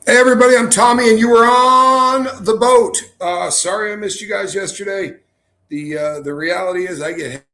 Hey everybody, I'm Tommy, and you were on the boat. Sorry I missed you guys yesterday. The reality is I get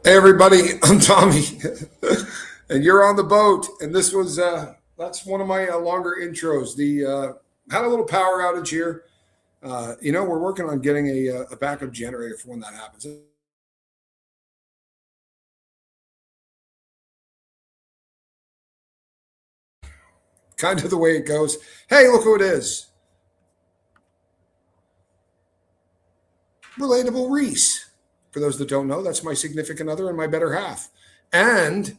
Hey everybody, I'm Tommy, and you're on the boat. And this was that's one of my longer intros. The had a little power outage here. We're working on getting a backup generator for when that happens. Kind of the way it goes. Hey, look who it is. Relatable Reese. For those that don't know, that's my significant other and my better half. And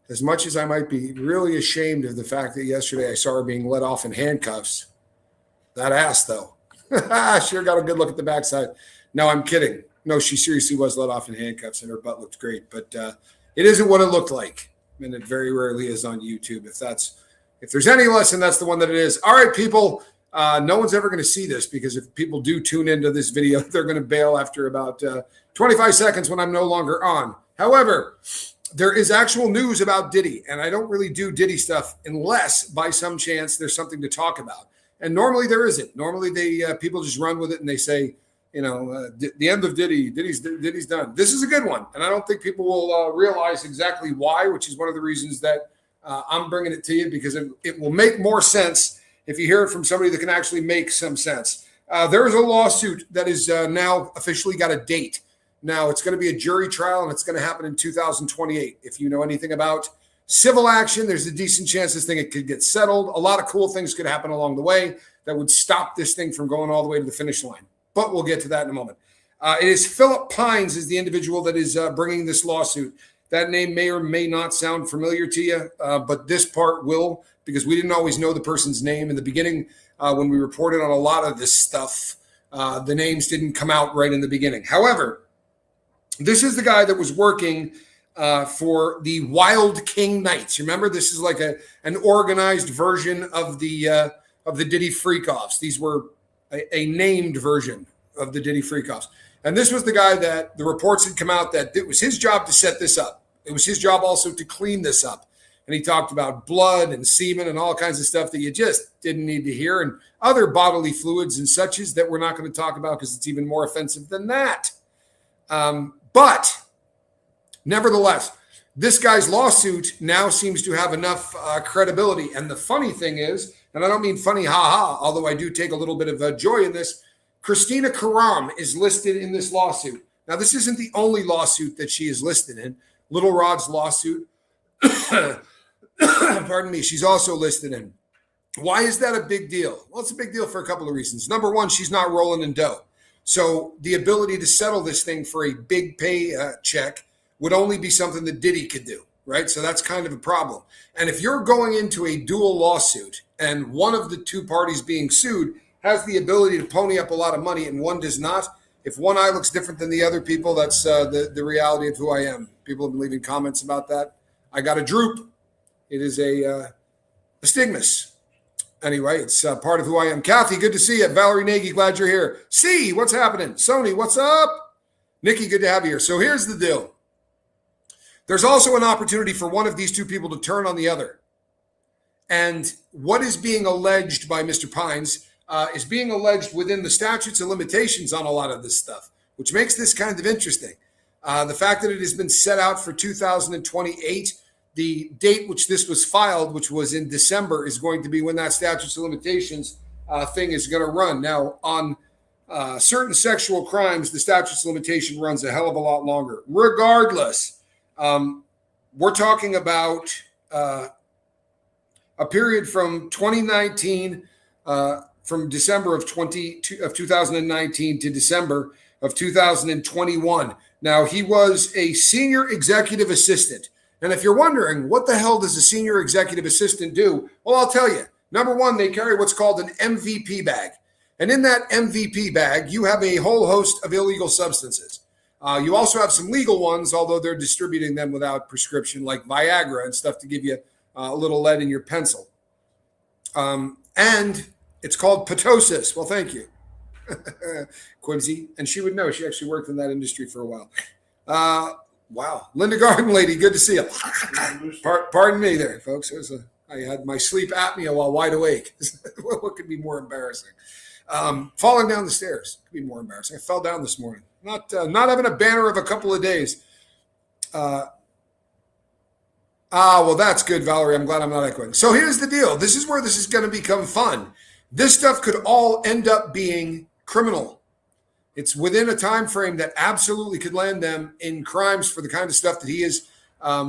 as much as I might be really ashamed of the fact that yesterday I saw her being let off in handcuffs, that ass though, sure got a good look at the backside. No, I'm kidding. No, she seriously was let off in handcuffs and her butt looked great, but it isn't what it looked like. And it very rarely is on YouTube. If there's any lesson, that's the one that it is. All right, people. No one's ever going to see this because if people do tune into this video, they're going to bail after about 25 seconds when I'm no longer on. However, there is actual news about Diddy, and I don't really do Diddy stuff unless by some chance there's something to talk about. And normally there isn't. Normally people just run with it and they say, the end of Diddy. Diddy's done. This is a good one, and I don't think people will realize exactly why, which is one of the reasons that I'm bringing it to you, because it will make more sense if you hear it from somebody that can actually make some sense. There is a lawsuit that is now officially got a date. Now, it's going to be a jury trial, and it's going to happen in 2028. If you know anything about civil action, there's a decent chance this thing it could get settled. A lot of cool things could happen along the way that would stop this thing from going all the way to the finish line. But we'll get to that in a moment. It is Philip Pines is the individual that is bringing this lawsuit. That name may or may not sound familiar to you, but this part will, because we didn't always know the person's name in the beginning. When we reported on a lot of this stuff, the names didn't come out right in the beginning. However, this is the guy that was working for the Wild King Knights. Remember, this is like an organized version of the Diddy Freak-Offs. These were a named version of the Diddy Freak-Offs. And this was the guy that the reports had come out that it was his job to set this up. It was his job also to clean this up. And he talked about blood and semen and all kinds of stuff that you just didn't need to hear, and other bodily fluids and suches that we're not going to talk about because it's even more offensive than that. But nevertheless, this guy's lawsuit now seems to have enough credibility. And the funny thing is, and I don't mean funny, ha-ha, although I do take a little bit of joy in this, Christina Karam is listed in this lawsuit. Now, this isn't the only lawsuit that she is listed in. Little Rod's lawsuit, pardon me, she's also listed in. Why is that a big deal? Well, it's a big deal for a couple of reasons. Number one, she's not rolling in dough. So the ability to settle this thing for a big pay check would only be something that Diddy could do, right? So that's kind of a problem. And if you're going into a dual lawsuit and one of the two parties being sued has the ability to pony up a lot of money and one does not, if one eye looks different than the other, people, that's the reality of who I am. People have been leaving comments about that. I got a droop. It is a astigmas. Anyway, it's part of who I am. Kathy, good to see you. Valerie Nagy, glad you're here. C, what's happening? Sony, what's up? Nikki, good to have you here. So here's the deal. There's also an opportunity for one of these two people to turn on the other. And what is being alleged by Mr. Pines is being alleged within the statutes of limitations on a lot of this stuff, which makes this kind of interesting. The fact that it has been set out for 2028, the date which this was filed, which was in December, is going to be when that statutes of limitations thing is going to run. Now, on certain sexual crimes, the statutes of limitation runs a hell of a lot longer. Regardless, we're talking about a period from 2019, from December of 2019 to December of 2021. Now, he was a senior executive assistant. And if you're wondering, what the hell does a senior executive assistant do? Well, I'll tell you. Number one, they carry what's called an MVP bag. And in that MVP bag, you have a whole host of illegal substances. You also have some legal ones, although they're distributing them without prescription, like Viagra and stuff to give you a little lead in your pencil. And it's called ptosis. Well, thank you, Quibsy. And she would know. She actually worked in that industry for a while. Wow. Linda Garden Lady, good to see you. Pardon me there, folks. I had my sleep apnea while wide awake. What could be more embarrassing? Falling down the stairs could be more embarrassing. I fell down this morning. Not having a banner of a couple of days. Well, that's good, Valerie. I'm glad I'm not echoing. So here's the deal. This is where this is going to become fun. This stuff could all end up being criminal. It's within a time frame that absolutely could land them in crimes for the kind of stuff that he is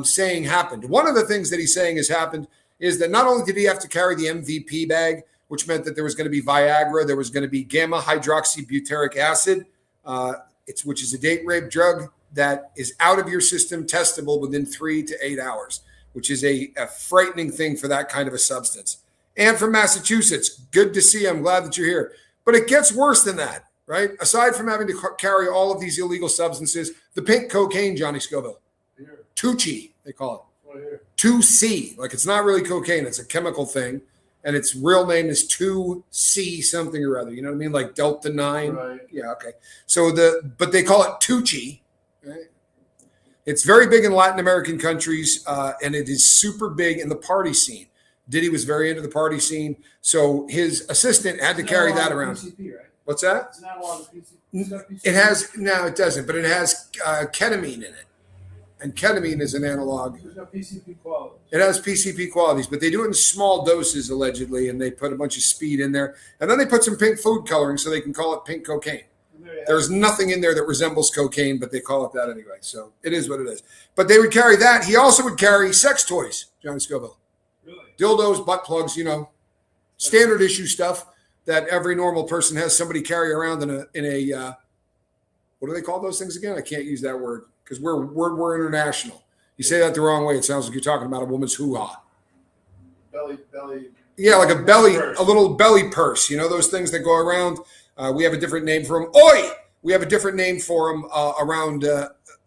saying happened. One of the things that he's saying has happened is that not only did he have to carry the MVP bag, which meant that there was going to be Viagra, there was going to be gamma hydroxybutyric acid, which is a date rape drug that is out of your system, testable within 3 to 8 hours, which is a frightening thing for that kind of a substance. And from Massachusetts, good to see you. I'm glad that you're here. But it gets worse than that, right? Aside from having to carry all of these illegal substances, the pink cocaine, Johnny Scoville, Tucci, they call it. 2C, like it's not really cocaine. It's a chemical thing. And its real name is 2C something or other. You know what I mean? Like Delta 9. Right. Yeah, okay. So but they call it Tucci. Right? It's very big in Latin American countries, and it is super big in the party scene. Diddy was very into the party scene, so his assistant had to carry that around. PCP, right? What's that? It's not a lot of PCP. It has no, it doesn't, but it has ketamine in it, and ketamine is an analog. There's no PCP qualities. It has PCP qualities, but they do it in small doses allegedly, and they put a bunch of speed in there, and then they put some pink food coloring so they can call it pink cocaine. There's nothing in there that resembles cocaine, but they call it that anyway. So it is what it is. But they would carry that. He also would carry sex toys, Johnny Scoville. Really? Dildos, butt plugs, standard issue stuff that every normal person has somebody carry around in a what do they call those things again? I can't use that word because we're international. You say that the wrong way, it sounds like you're talking about a woman's hoo-ha. Belly. Yeah, like a belly, a little belly purse. Those things that go around. We have a different name for them. Oi! We have a different name for them around,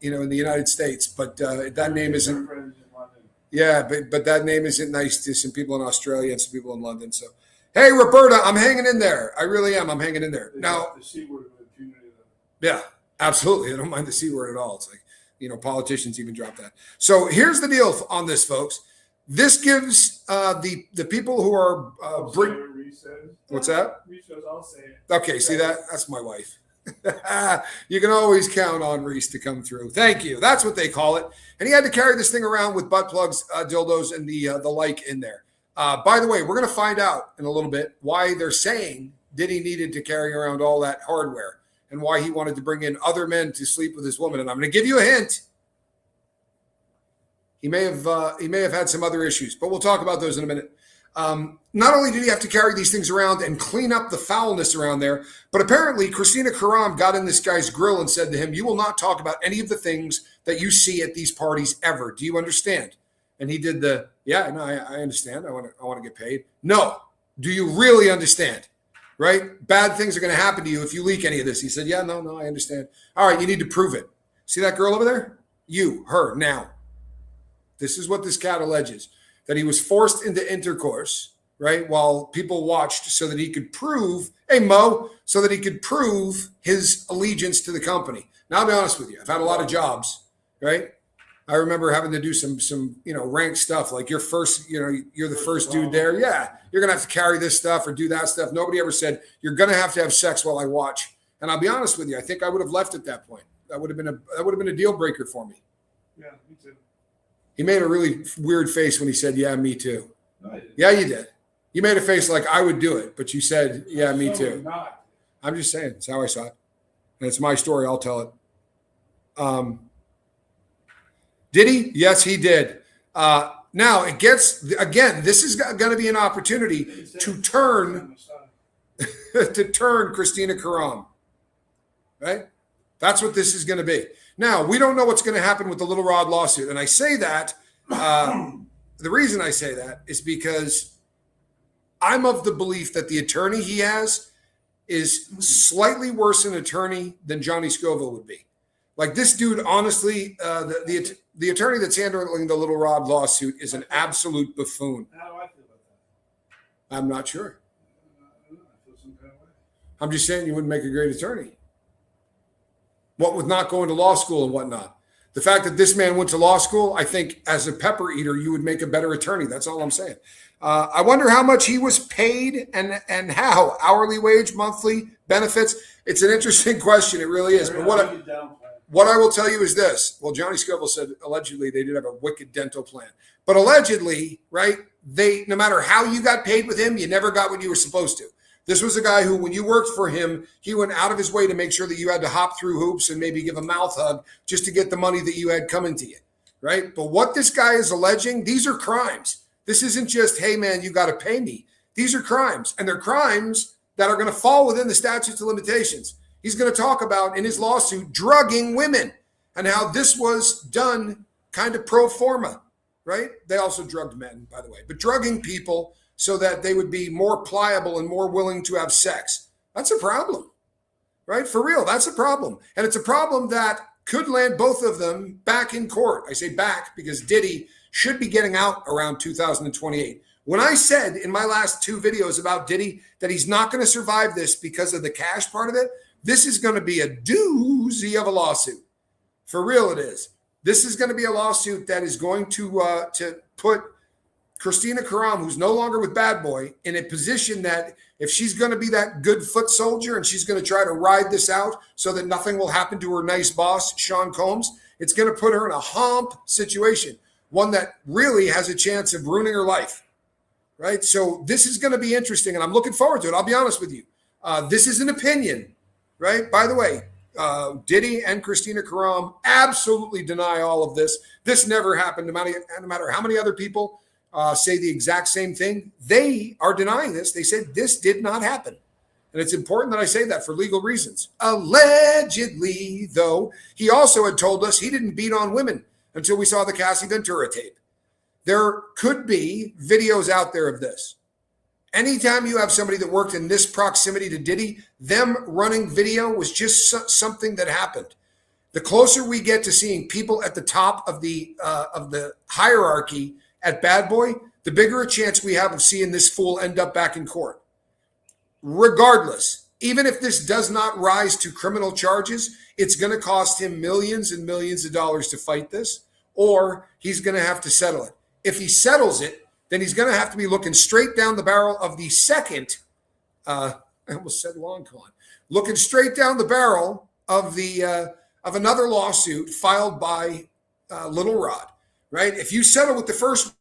in the United States. But that name isn't. Yeah, but that name isn't nice to some people in Australia and some people in London. So, hey, Roberta, I'm hanging in there. I really am. I'm hanging in there. Now, the C word. Yeah, absolutely. I don't mind the C word at all. It's like, politicians even drop that. So here's the deal on this, folks. This gives the people who are what's that? I'll say it. Okay, see that? That's my wife. You can always count on Reese to come through. Thank you. That's what they call it. And he had to carry this thing around with butt plugs, dildos, and the like in there. By the way, we're going to find out in a little bit why they're saying Diddy needed to carry around all that hardware and why he wanted to bring in other men to sleep with his woman. And I'm going to give you a hint. He may have had some other issues, but we'll talk about those in a minute. Not only did he have to carry these things around and clean up the foulness around there, but apparently Christina Karam got in this guy's grill and said to him, "You will not talk about any of the things that you see at these parties ever. Do you understand?" And he did I understand. I want to get paid. No. Do you really understand? Right? Bad things are going to happen to you if you leak any of this. He said, "Yeah, no, I understand." All right, you need to prove it. See that girl over there? Her, now. This is what this cat alleges, that he was forced into intercourse, right, while people watched so that he could prove, so that he could prove his allegiance to the company. Now, I'll be honest with you. I've had a lot of jobs, right? I remember having to do some rank stuff, like you're the first dude there. Yeah, you're going to have to carry this stuff or do that stuff. Nobody ever said, you're going to have sex while I watch. And I'll be honest with you. I think I would have left at that point. That would have been a deal breaker for me. Yeah, me too. He made a really weird face when he said, "Yeah, me too." No, yeah, you did. You made a face like I would do it, but you said, "Yeah, me too." I'm just saying. It's how I saw it. And it's my story. I'll tell it. Did he? Yes, he did. Now, it gets, again, this is going to be an opportunity to turn Christina Karam. Right? That's what this is going to be. Now, we don't know what's going to happen with the Little Rod lawsuit. And I say that, the reason I say that is because I'm of the belief that the attorney he has is slightly worse an attorney than Johnny Scoville would be. Like this dude, honestly, the attorney that's handling the Little Rod lawsuit is an absolute buffoon. How do I feel about that? I'm not sure. I feel some kind of way. I'm just saying you wouldn't make a great attorney. What with not going to law school and whatnot. The fact that this man went to law school, I think as a pepper eater, you would make a better attorney. That's all I'm saying. I wonder how much he was paid and how. Hourly wage, monthly, benefits. It's an interesting question. It really is. But what I will tell you is this. Well, Johnny Scoville said allegedly they did have a wicked dental plan. But allegedly, right, no matter how you got paid with him, you never got what you were supposed to. This was a guy who, when you worked for him, he went out of his way to make sure that you had to hop through hoops and maybe give a mouth hug just to get the money that you had coming to you, right? But what this guy is alleging, these are crimes. This isn't just, hey, man, you got to pay me. These are crimes, and they're crimes that are going to fall within the statutes of limitations. He's going to talk about, in his lawsuit, drugging women and how this was done kind of pro forma, right? They also drugged men, by the way, but drugging people so that they would be more pliable and more willing to have sex. That's a problem, right? For real, that's a problem. And it's a problem that could land both of them back in court. I say back because Diddy should be getting out around 2028. When I said in my last two videos about Diddy that he's not going to survive this because of the cash part of it, this is going to be a doozy of a lawsuit. For real it is. This is going to be a lawsuit that is going to put Christina Karam, who's no longer with Bad Boy, in a position that if she's going to be that good foot soldier and she's going to try to ride this out so that nothing will happen to her nice boss, Sean Combs, it's going to put her in a hump situation, one that really has a chance of ruining her life. Right? So this is going to be interesting, and I'm looking forward to it. I'll be honest with you. This is an opinion, right? By the way, Diddy and Christina Karam absolutely deny all of this. This never happened, no matter how many other people say the exact same thing. They are denying this. They said this did not happen. And it's important that I say that for legal reasons. Allegedly, though, he also had told us he didn't beat on women until we saw the Cassie Ventura tape. There could be videos out there of this. Anytime you have somebody that worked in this proximity to Diddy, them running video was just something that happened. The closer we get to seeing people at the top of the hierarchy at Bad Boy, the bigger a chance we have of seeing this fool end up back in court. Regardless, even if this does not rise to criminal charges, it's going to cost him millions and millions of dollars to fight this, or he's going to have to settle it. If he settles it, then he's going to have to be looking straight down the barrel of the second, I almost said long con, looking straight down the barrel of of another lawsuit filed by Little Rod, right? If you settle with the first,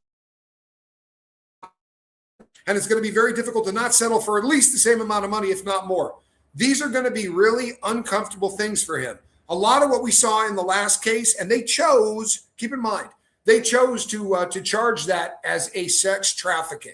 and it's going to be very difficult to not settle for at least the same amount of money, if not more. These are going to be really uncomfortable things for him. A lot of what we saw in the last case, and they chose, keep in mind, they chose to charge that as a sex trafficking,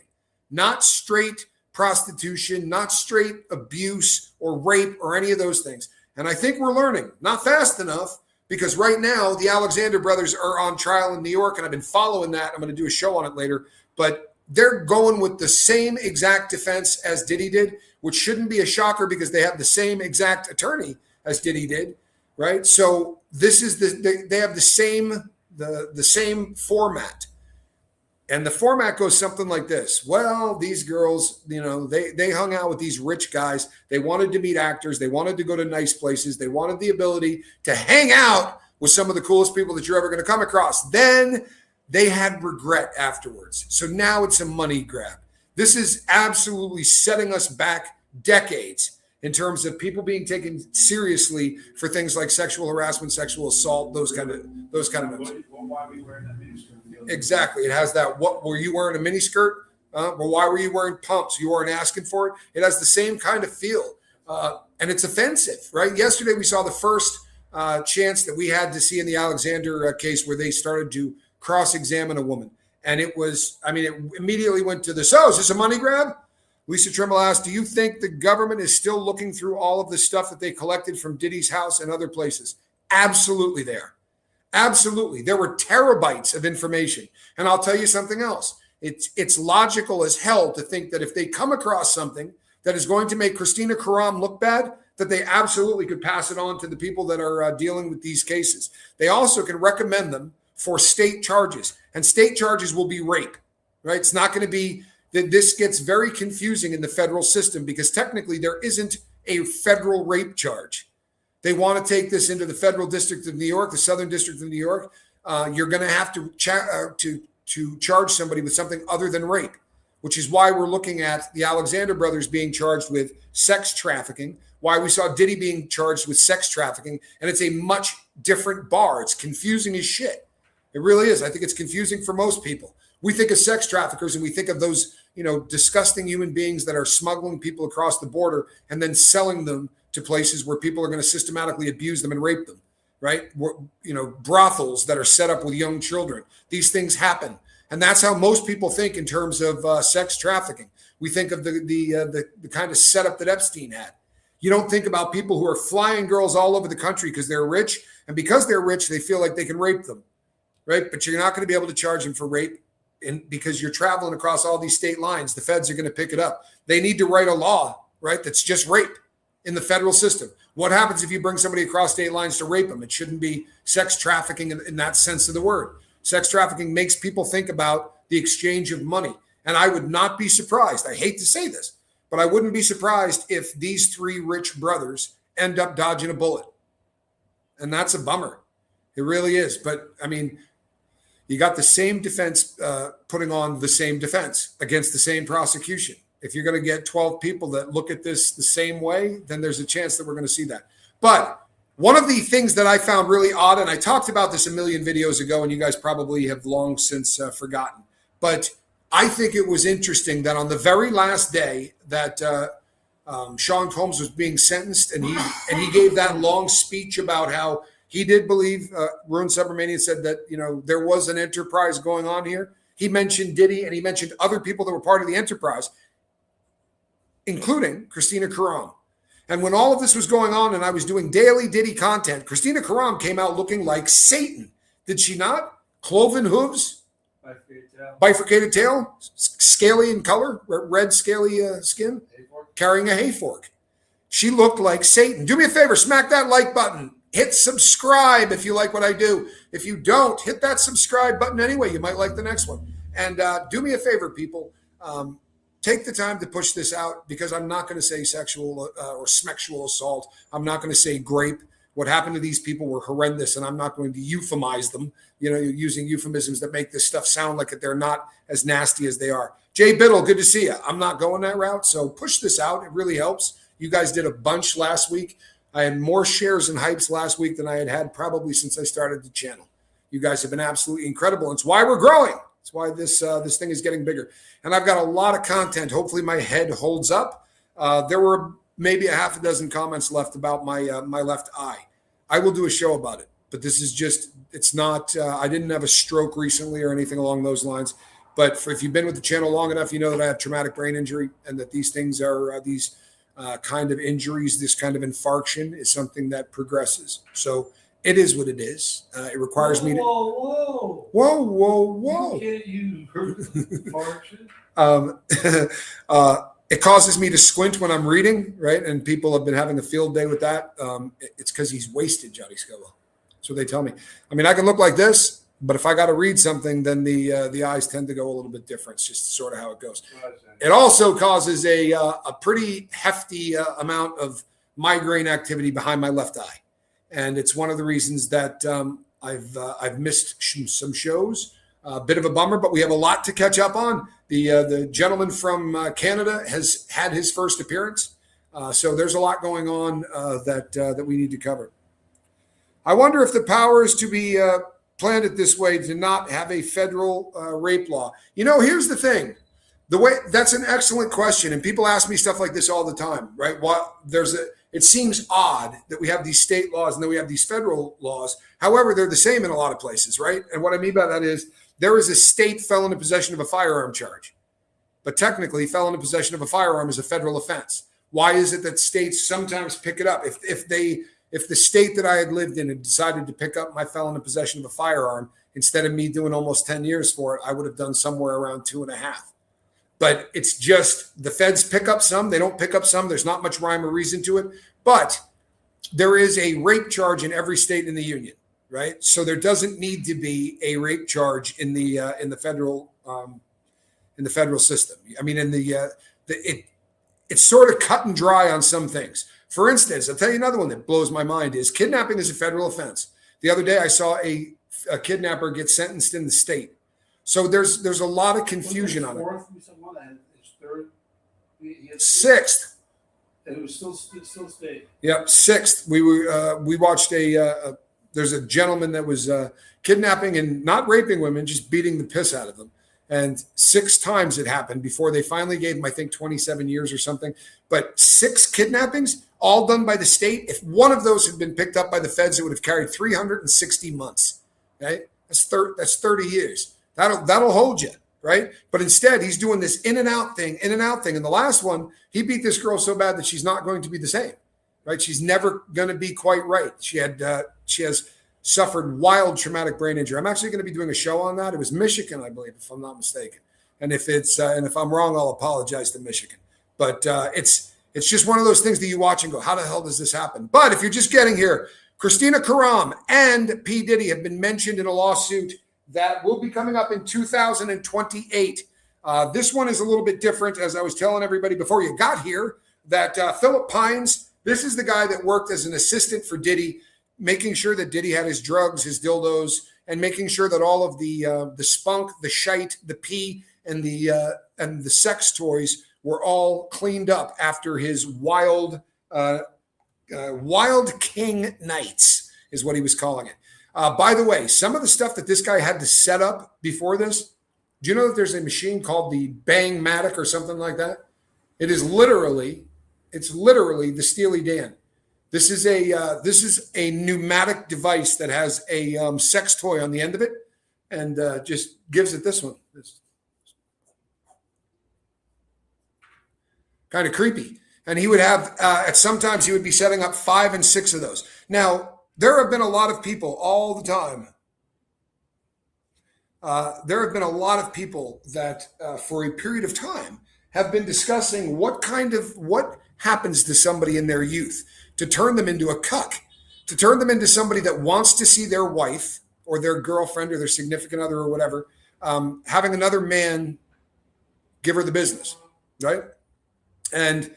not straight prostitution, not straight abuse or rape or any of those things. And I think we're learning, not fast enough, because right now the Alexander brothers are on trial in New York, and I've been following that. I'm going to do a show on it later, but they're going with the same exact defense as Diddy did, which shouldn't be a shocker because they have the same exact attorney as Diddy did, right? So this is they have the same format. And the format goes something like this. Well, these girls, they hung out with these rich guys. They wanted to meet actors. They wanted to go to nice places. They wanted the ability to hang out with some of the coolest people that you're ever going to come across. Then they had regret afterwards. So now it's a money grab. This is absolutely setting us back decades in terms of people being taken seriously for things like sexual harassment, sexual assault, those kind of moves. Why are we wearing that miniskirt? Exactly. It has that. What were you wearing a miniskirt? Well, why were you wearing pumps? You weren't asking for it. It has the same kind of feel, and it's offensive, right? Yesterday we saw the first chance that we had to see in the Alexander case where they started to cross-examine a woman, and it immediately went to is this a money grab? Lisa Trimble asked, do you think the government is still looking through all of the stuff that they collected from Diddy's house and other places? Absolutely they are. Absolutely. There were terabytes of information. And I'll tell you something else. It's logical as hell to think that if they come across something that is going to make Christina Karam look bad, that they absolutely could pass it on to the people that are dealing with these cases. They also can recommend them for state charges. And state charges will be rape, right? It's not going to be that this gets very confusing in the federal system because technically there isn't a federal rape charge. They want to take this into the Federal District of New York, the Southern District of New York. You're going to have to charge somebody with something other than rape, which is why we're looking at the Alexander brothers being charged with sex trafficking, why we saw Diddy being charged with sex trafficking, and it's a much different bar. It's confusing as shit. It really is. I think it's confusing for most people. We think of sex traffickers and we think of those, disgusting human beings that are smuggling people across the border and then selling them to places where people are going to systematically abuse them and rape them, right? Brothels that are set up with young children. These things happen. And that's how most people think in terms of sex trafficking. We think of the kind of setup that Epstein had. You don't think about people who are flying girls all over the country because they're rich. And because they're rich, they feel like they can rape them, right? But you're not going to be able to charge them for rape because you're traveling across all these state lines. The feds are going to pick it up. They need to write a law, right, that's just rape in the federal system. What happens if you bring somebody across state lines to rape them? It shouldn't be sex trafficking in that sense of the word. Sex trafficking makes people think about the exchange of money. And I would not be surprised. I hate to say this, but I wouldn't be surprised if these three rich brothers end up dodging a bullet. And that's a bummer. It really is. But I mean, you got the same defense putting on the same defense against the same prosecution. If you're going to get 12 people that look at this the same way, then there's a chance that we're going to see that. But one of the things that I found really odd, and I talked about this a million videos ago, and you guys probably have long since forgotten, but I think it was interesting that on the very last day that Sean Combs was being sentenced, and he gave that long speech about how he did believe, Ruin Subramanian said that, there was an enterprise going on here. He mentioned Diddy, and he mentioned other people that were part of the enterprise, including Christina Karam. And when all of this was going on and I was doing daily Diddy content, Christina Karam came out looking like Satan. Did she not? Cloven hooves, bifurcated tail, scaly in color, red scaly skin, carrying a hay fork. She looked like Satan. Do me a favor, smack that like button. Hit subscribe if you like what I do. If you don't, hit that subscribe button anyway. You might like the next one. And do me a favor, people. Take the time to push this out, because I'm not going to say sexual or sexual assault. I'm not going to say grape. What happened to these people were horrendous, and I'm not going to euphemize them, using euphemisms that make this stuff sound like they're not as nasty as they are. Jay Biddle, good to see you. I'm not going that route, so push this out. It really helps. You guys did a bunch last week. I had more shares and hypes last week than I had probably since I started the channel. You guys have been absolutely incredible. It's why we're growing. It's why this thing is getting bigger. And I've got a lot of content. Hopefully my head holds up. There were maybe a half a dozen comments left about my left eye. I will do a show about it. But this is just, it's not, I didn't have a stroke recently or anything along those lines. But if you've been with the channel long enough, you know that I have traumatic brain injury, and that these things are these kind of injuries, this kind of infarction is something that progresses. So it is what it is. It requires me to. Whoa. You heard infarction? It causes me to squint when I'm reading, right? And people have been having a field day with that. It's because he's wasted, Johnny Scoville. That's what they tell me. I mean, I can look like this, but if I got to read something, then the eyes tend to go a little bit different. It's just sort of how it goes. It also causes a pretty hefty amount of migraine activity behind my left eye, and it's one of the reasons that I've missed some shows. A bit of a bummer, but we have a lot to catch up on. The gentleman from Canada has had his first appearance, so there's a lot going on that we need to cover. I wonder if the power is to be planned it this way to not have a federal rape law. Here's the thing. That's an excellent question, and people ask me stuff like this all the time, right? It seems odd that we have these state laws and then we have these federal laws. However, they're the same in a lot of places, right? And what I mean by that is there is a state felon in possession of a firearm charge, but technically felon in possession of a firearm is a federal offense. Why is it that states sometimes pick it up? If the state that I had lived in had decided to pick up my felon in possession of a firearm, instead of me doing almost 10 years for it, I would have done somewhere around 2.5. But it's just the feds pick up some. They don't pick up some. There's not much rhyme or reason to it. But there is a rape charge in every state in the union, right? So there doesn't need to be a rape charge in the federal system. I mean, it's sort of cut and dry on some things. For instance, I'll tell you another one that blows my mind is kidnapping is a federal offense. The other day I saw a kidnapper get sentenced in the state. So there's a lot of confusion on it. Sixth. And it was still state. Yep, sixth. We watched the there's a gentleman that was kidnapping and not raping women, just beating the piss out of them. And 6 times it happened before they finally gave him, I think, 27 years or something. But 6 kidnappings, all done by the state. If one of those had been picked up by the feds, it would have carried 360 months. Okay, that's 30 years. That'll hold you, right? But instead, he's doing this in and out thing. And the last one, he beat this girl so bad that she's not going to be the same, right? She's never going to be quite right. She has suffered wild traumatic brain injury. I'm actually going to be doing a show on that. It was Michigan, I believe, if I'm not mistaken. And if I'm wrong, I'll apologize to Michigan. But it's just one of those things that you watch and go, how the hell does this happen? But if you're just getting here, Christina Karam and P. Diddy have been mentioned in a lawsuit that will be coming up in 2028. This one is a little bit different, as I was telling everybody before you got here, that Philip Pines, this is the guy that worked as an assistant for Diddy, making sure that Diddy had his drugs, his dildos, and making sure that all of the spunk, the shite, the pee, and the sex toys were all cleaned up after his wild king nights, is what he was calling it. By the way, some of the stuff that this guy had to set up before this, do you know that there's a machine called the Bang-Matic or something like that? It's literally the Steely Dan. This is a pneumatic device that has a sex toy on the end of it, and just gives it this one. It's kind of creepy. And he would have sometimes he would be setting up 5 and 6 of those. Now, there have been a lot of people all the time. There have been a lot of people that for a period of time have been discussing what happens to somebody in their youth to turn them into a cuck, to turn them into somebody that wants to see their wife or their girlfriend or their significant other or whatever, having another man give her the business, right? And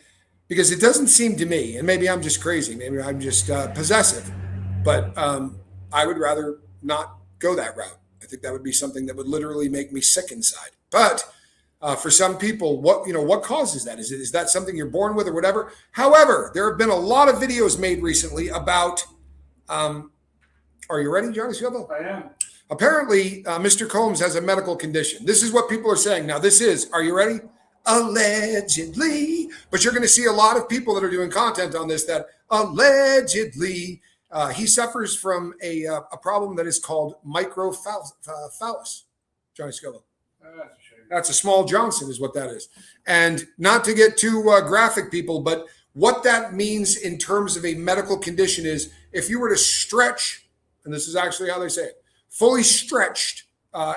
because it doesn't seem to me, and maybe I'm just crazy, maybe I'm just possessive, but I would rather not go that route. I think that would be something that would literally make me sick inside. But for some people, what causes that? Is that something you're born with or whatever? However, there have been a lot of videos made recently about. Are you ready, Johnny Silva? I am. Apparently, Mr. Combs has a medical condition. This is what people are saying. Now, this is. Are you ready? Allegedly. But you're going to see a lot of people that are doing content on this that allegedly he suffers from a problem that is called microphallus. Johnny Scoville. That's a small Johnson is what that is. And not to get too graphic, people, but what that means in terms of a medical condition is if you were to stretch, and this is actually how they say it, fully stretched,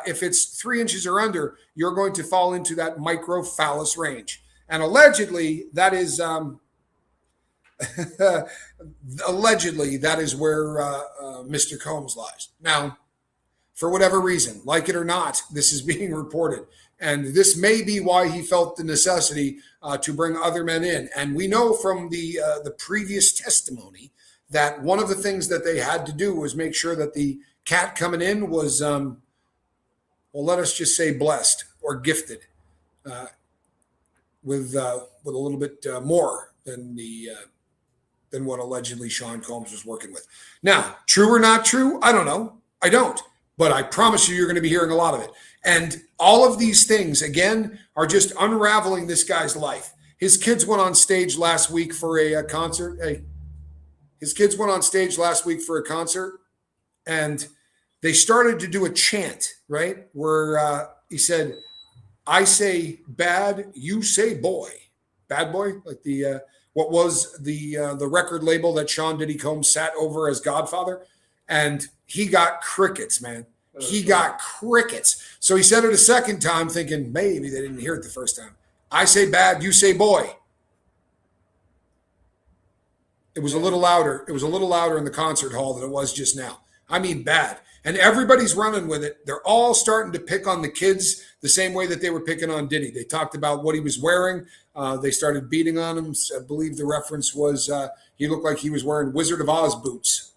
if it's 3 inches or under, you're going to fall into that microphallus range. And allegedly, that is allegedly that is where Mr. Combs lies. Now, for whatever reason, like it or not, this is being reported. And this may be why he felt the necessity to bring other men in. And we know from the previous testimony that one of the things that they had to do was make sure that the cat coming in was, well, let us just say blessed or gifted with a little bit more than what allegedly Sean Combs was working with. Now, true or not true, I don't know. I don't. But I promise you're going to be hearing a lot of it. And all of these things, again, are just unraveling this guy's life. His kids went on stage last week for a concert. His kids went on stage last week for a concert, and they started to do a chant, right? Where he said, I say bad, you say boy. Bad boy, like what was the record label that Sean Diddy Combs sat over as Godfather. And he got crickets, man. He got crickets. So he said it a second time thinking maybe they didn't hear it the first time. I say bad, you say boy. It was a little louder. It was a little louder in the concert hall than it was just now. I mean bad. And everybody's running with it. They're all starting to pick on the kids the same way that they were picking on Diddy. They talked about what he was wearing. They started beating on him. I believe the reference was he looked like he was wearing Wizard of Oz boots.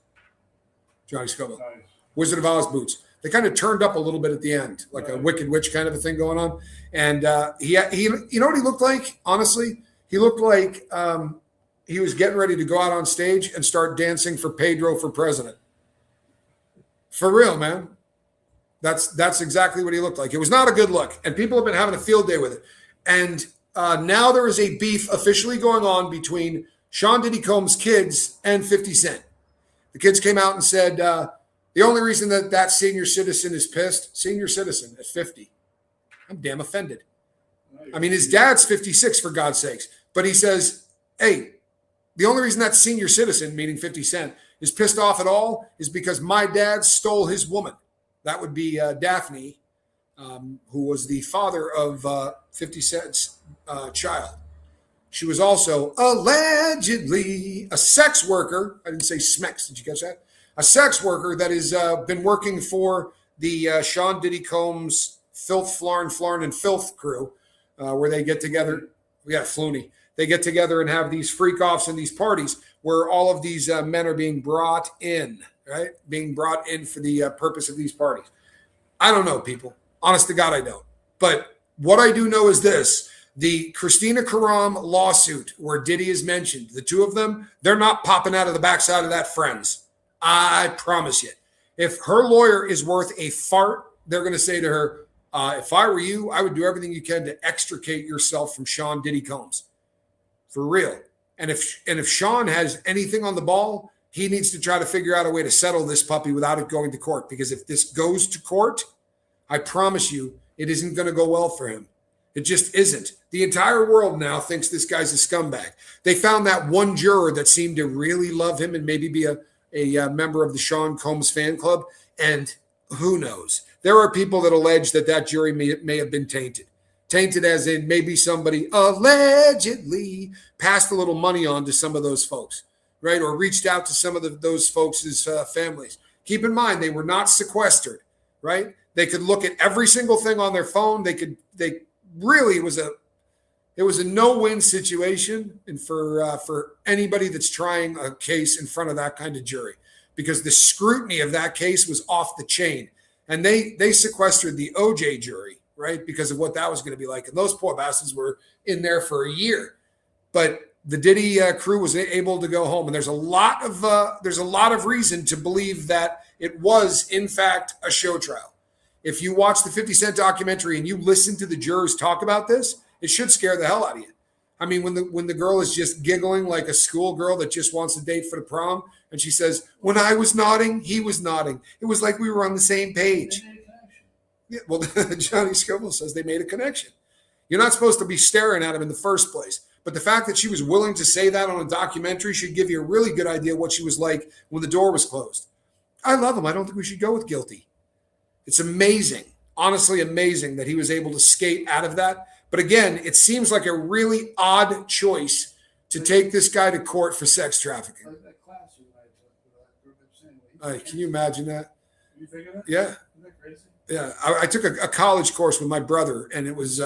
Johnny Scoville. Nice. Wizard of Oz boots. They kind of turned up a little bit at the end, like a Wicked Witch kind of a thing going on. And he you know what he looked like? Honestly, he looked like he was getting ready to go out on stage and start dancing for Pedro for president. For real, man. That's exactly what he looked like. It was not a good look, and people have been having a field day with it. And now there is a beef officially going on between Sean Diddy Combs' kids and 50 Cent. The kids came out and said the only reason that senior citizen is pissed, senior citizen at 50, I'm damn offended. I mean, his dad's 56, for God's sakes. But he says, hey, the only reason that senior citizen, meaning 50 Cent, is pissed off at all is because my dad stole his woman. That would be Daphne, who was the father of 50 Cent's child. She was also allegedly a sex worker. I didn't say smex. Did you catch that? A sex worker that has been working for the Sean Diddy Combs Filth, Florin, and Filth crew, where they get together. We got Flooney. They get together and have these freak-offs and these parties where all of these men are being brought in, right? Being brought in for the purpose of these parties. I don't know, people. Honest to God, I don't. But what I do know is this. The Christina Karam lawsuit where Diddy is mentioned, the two of them, they're not popping out of the backside of that, friends. I promise you. If her lawyer is worth a fart, they're going to say to her, if I were you, I would do everything you can to extricate yourself from Sean Diddy Combs. For real. And if Sean has anything on the ball, he needs to try to figure out a way to settle this puppy without it going to court. Because if this goes to court, I promise you, it isn't going to go well for him. It just isn't. The entire world now thinks this guy's a scumbag. They found that one juror that seemed to really love him and maybe be a member of the Sean Combs fan club. And who knows? There are people that allege that jury may have been tainted. Tainted as in maybe somebody allegedly passed a little money on to some of those folks, right? Or reached out to some of those folks' families. Keep in mind, they were not sequestered, right? They could look at every single thing on their phone. It was a no-win situation, and for anybody that's trying a case in front of that kind of jury, because the scrutiny of that case was off the chain, and they sequestered the OJ jury, right, because of what that was going to be like, and those poor bastards were in there for a year. But the Diddy crew was able to go home, and there's a lot of reason to believe that it was in fact a show trial. If you watch the 50 Cent documentary and you listen to the jurors talk about this, it should scare the hell out of you. I mean, when the girl is just giggling like a schoolgirl that just wants to date for the prom, and she says, when I was nodding, he was nodding. It was like we were on the same page. Yeah, well, Johnny Scoble says they made a connection. You're not supposed to be staring at him in the first place. But the fact that she was willing to say that on a documentary should give you a really good idea what she was like when the door was closed. I love him. I don't think we should go with guilty. It's amazing, honestly amazing that he was able to skate out of that. But again, it seems like a really odd choice to take this guy to court for sex trafficking. Can you imagine that? You think of that? Yeah. Isn't that crazy? Yeah. I took a college course with my brother, and it was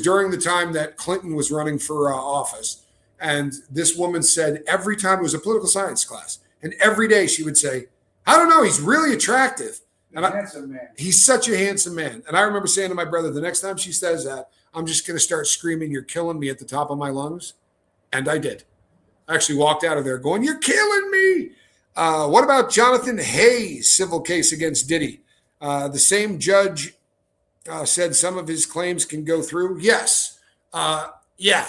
during the time that Clinton was running for office. And this woman said every time, it was a political science class, and every day she would say, I don't know, he's really attractive. And Handsome man. He's such a handsome man. And I remember saying to my brother, the next time she says that, I'm just going to start screaming, you're killing me, at the top of my lungs. And I did. I actually walked out of there going, you're killing me. What about Jonathan Hayes' civil case against Diddy? The same judge said some of his claims can go through. Yes. Yeah.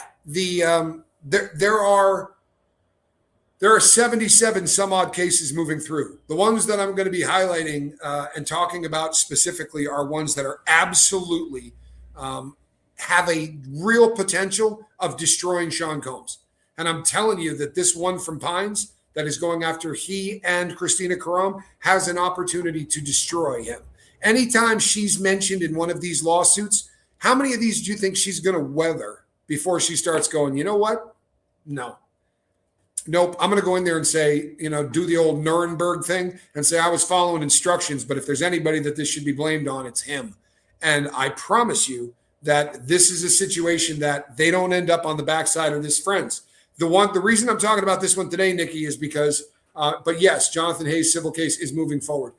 There are 77 some odd cases moving through. The ones that I'm going to be highlighting and talking about specifically are ones that are absolutely have a real potential of destroying Sean Combs. And I'm telling you that this one from Pines that is going after he and Christina Karam has an opportunity to destroy him. Anytime she's mentioned in one of these lawsuits, how many of these do you think she's going to weather before she starts going, you know what? No. Nope. I'm going to go in there and say, do the old Nuremberg thing and say I was following instructions, but if there's anybody that this should be blamed on, it's him. And I promise you that this is a situation that they don't end up on the backside of this, friends. The reason I'm talking about this one today, Nikki, is because, but yes, Jonathan Hayes' civil case is moving forward.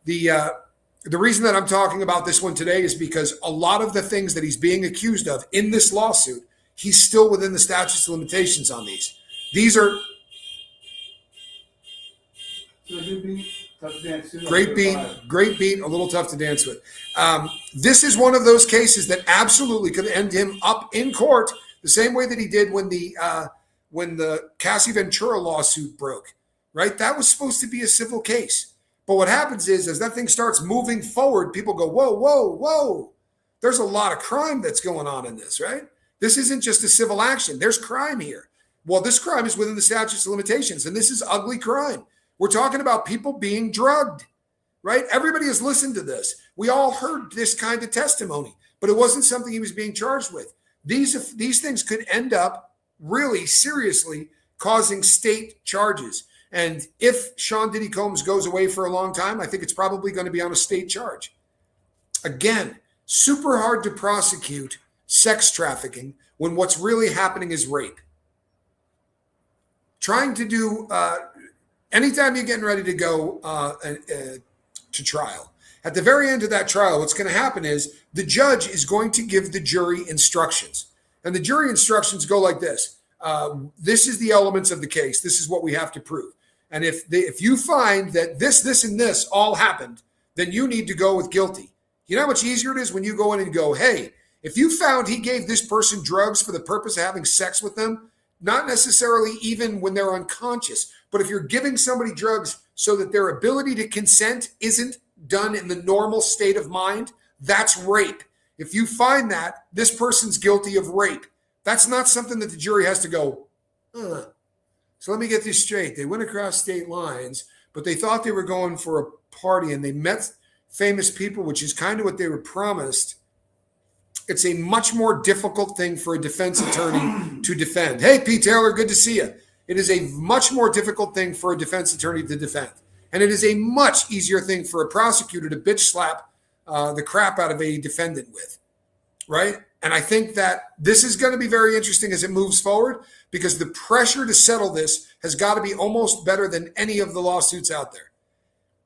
The reason that I'm talking about this one today is because a lot of the things that he's being accused of in this lawsuit, he's still within the statute of limitations on these. These are. So he'd be Tough to dance to. Great beat, a little tough to dance with. This is one of those cases that absolutely could end him up in court the same way that he did when the Cassie Ventura lawsuit broke, right? That was supposed to be a civil case. But what happens is, as that thing starts moving forward, people go, whoa, whoa, whoa. There's a lot of crime that's going on in this, right? This isn't just a civil action. There's crime here. Well, this crime is within the statutes of limitations, and this is ugly crime. We're talking about people being drugged, right? Everybody has listened to this. We all heard this kind of testimony, but it wasn't something he was being charged with. These things could end up really seriously causing state charges. And if Sean Diddy Combs goes away for a long time, I think it's probably going to be on a state charge. Again, super hard to prosecute sex trafficking when what's really happening is rape. Trying to do, anytime you're getting ready to go to trial, at the very end of that trial, what's going to happen is the judge is going to give the jury instructions. And the jury instructions go like this. This is the elements of the case. This is what we have to prove. And if you find that this, and this all happened, then you need to go with guilty. You know how much easier it is when you go in and go, hey, if you found he gave this person drugs for the purpose of having sex with them, not necessarily even when they're unconscious, but if you're giving somebody drugs so that their ability to consent isn't done in the normal state of mind, that's rape. If you find that this person's guilty of rape, that's not something that the jury has to go, So let me get this straight. They went across state lines, but they thought they were going for a party and they met famous people, which is kind of what they were promised. It's a much more difficult thing for a defense attorney to defend. Hey, Pete Taylor, good to see you. It is a much more difficult thing for a defense attorney to defend. And it is a much easier thing for a prosecutor to bitch slap the crap out of a defendant with, right? And I think that this is going to be very interesting as it moves forward because the pressure to settle this has got to be almost better than any of the lawsuits out there.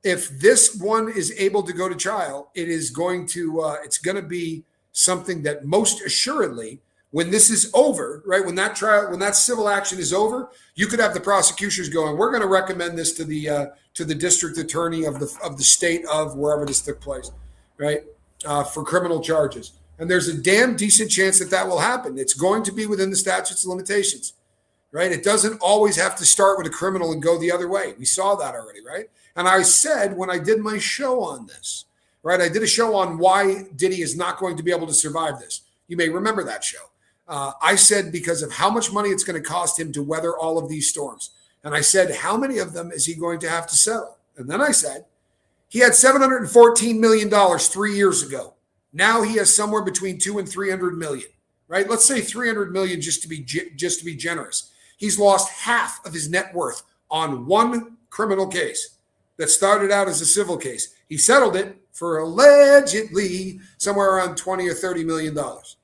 If this one is able to go to trial, it is going to, it's going to be something that most assuredly, when this is over, right, when that trial, when that civil action is over, you could have the prosecutors going, we're going to recommend this to the district attorney of the state of wherever this took place, right, for criminal charges. And there's a damn decent chance that will happen. It's going to be within the statutes of limitations, right? It doesn't always have to start with a criminal and go the other way. We saw that already, right? And I said when I did my show on this, right, I did a show on why Diddy is not going to be able to survive this. You may remember that show. I said because of how much money it's going to cost him to weather all of these storms. And I said, how many of them is he going to have to settle? And then I said, he had $714 million 3 years ago. Now he has somewhere between 200 and 300 million, right? Let's say 300 million just to be generous. He's lost half of his net worth on one criminal case that started out as a civil case. He settled it for allegedly somewhere around 20 or 30 million dollars,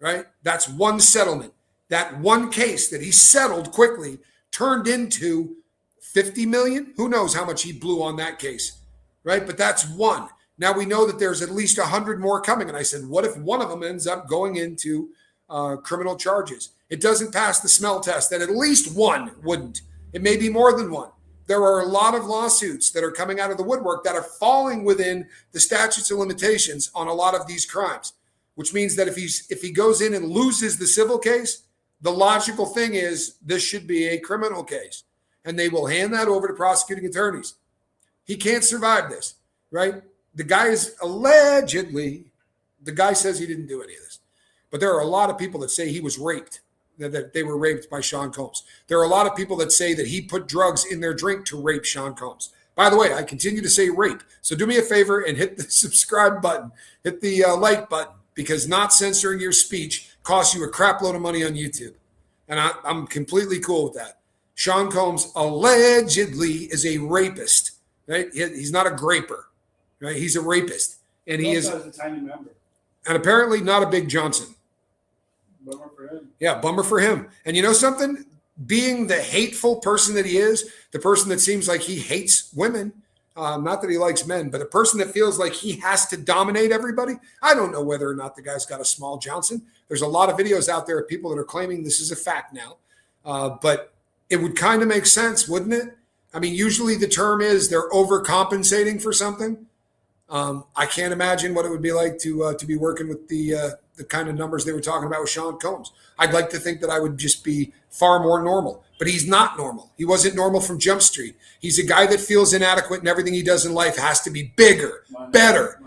right? That's one settlement. That one case that he settled quickly turned into 50 million. Who knows how much he blew on that case, right? But that's one. Now we know that there's at least 100 more coming. And I said, what if one of them ends up going into criminal charges? It doesn't pass the smell test, that at least one wouldn't. It may be more than one. There are a lot of lawsuits that are coming out of the woodwork that are falling within the statutes of limitations on a lot of these crimes, which means that if he goes in and loses the civil case, the logical thing is this should be a criminal case. And they will hand that over to prosecuting attorneys. He can't survive this, right? The guy is allegedly, the guy says he didn't do any of this. But there are a lot of people that say he was raped, that they were raped by Sean Combs. There are a lot of people that say that he put drugs in their drink to rape Sean Combs. By the way, I continue to say rape. So do me a favor and hit the subscribe button, hit the like button, because not censoring your speech costs you a crap load of money on YouTube. And I'm completely cool with that. Sean Combs allegedly is a rapist, right? He's not a graper. Right, he's a rapist, and he is a tiny member, and apparently not a big Johnson. Bummer for him. Yeah, bummer for him. And you know something? Being the hateful person that he is, the person that seems like he hates women, not that he likes men, but a person that feels like he has to dominate everybody. I don't know whether or not the guy's got a small Johnson. There's a lot of videos out there of people that are claiming this is a fact now, but it would kind of make sense, wouldn't it? I mean, usually the term is they're overcompensating for something. I can't imagine what it would be like to be working with the kind of numbers they were talking about with Sean Combs. I'd like to think that I would just be far more normal, but he's not normal. He wasn't normal from Jump Street. He's a guy that feels inadequate, and everything he does in life has to be bigger, better.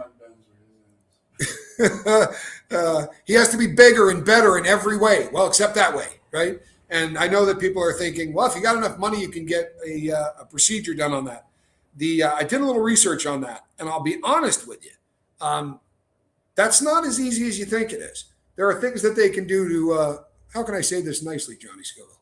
He has to be bigger and better in every way. Well, except that way, right? And I know that people are thinking, well, if you got enough money, you can get a procedure done on that. I did a little research on that, and I'll be honest with you. That's not as easy as you think it is. There are things that they can do to, how can I say this nicely, Johnny Scoville?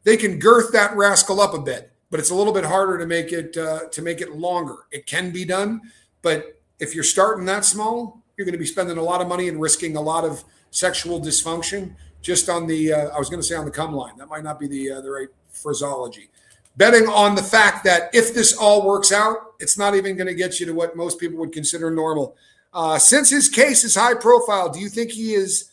They can girth that rascal up a bit, but it's a little bit harder to make it longer. It can be done, but if you're starting that small, you're going to be spending a lot of money and risking a lot of sexual dysfunction just on the, I was going to say on the cum line. That might not be the right phraseology. Betting on the fact that if this all works out, it's not even going to get you to what most people would consider normal. Since his case is high profile, do you think he is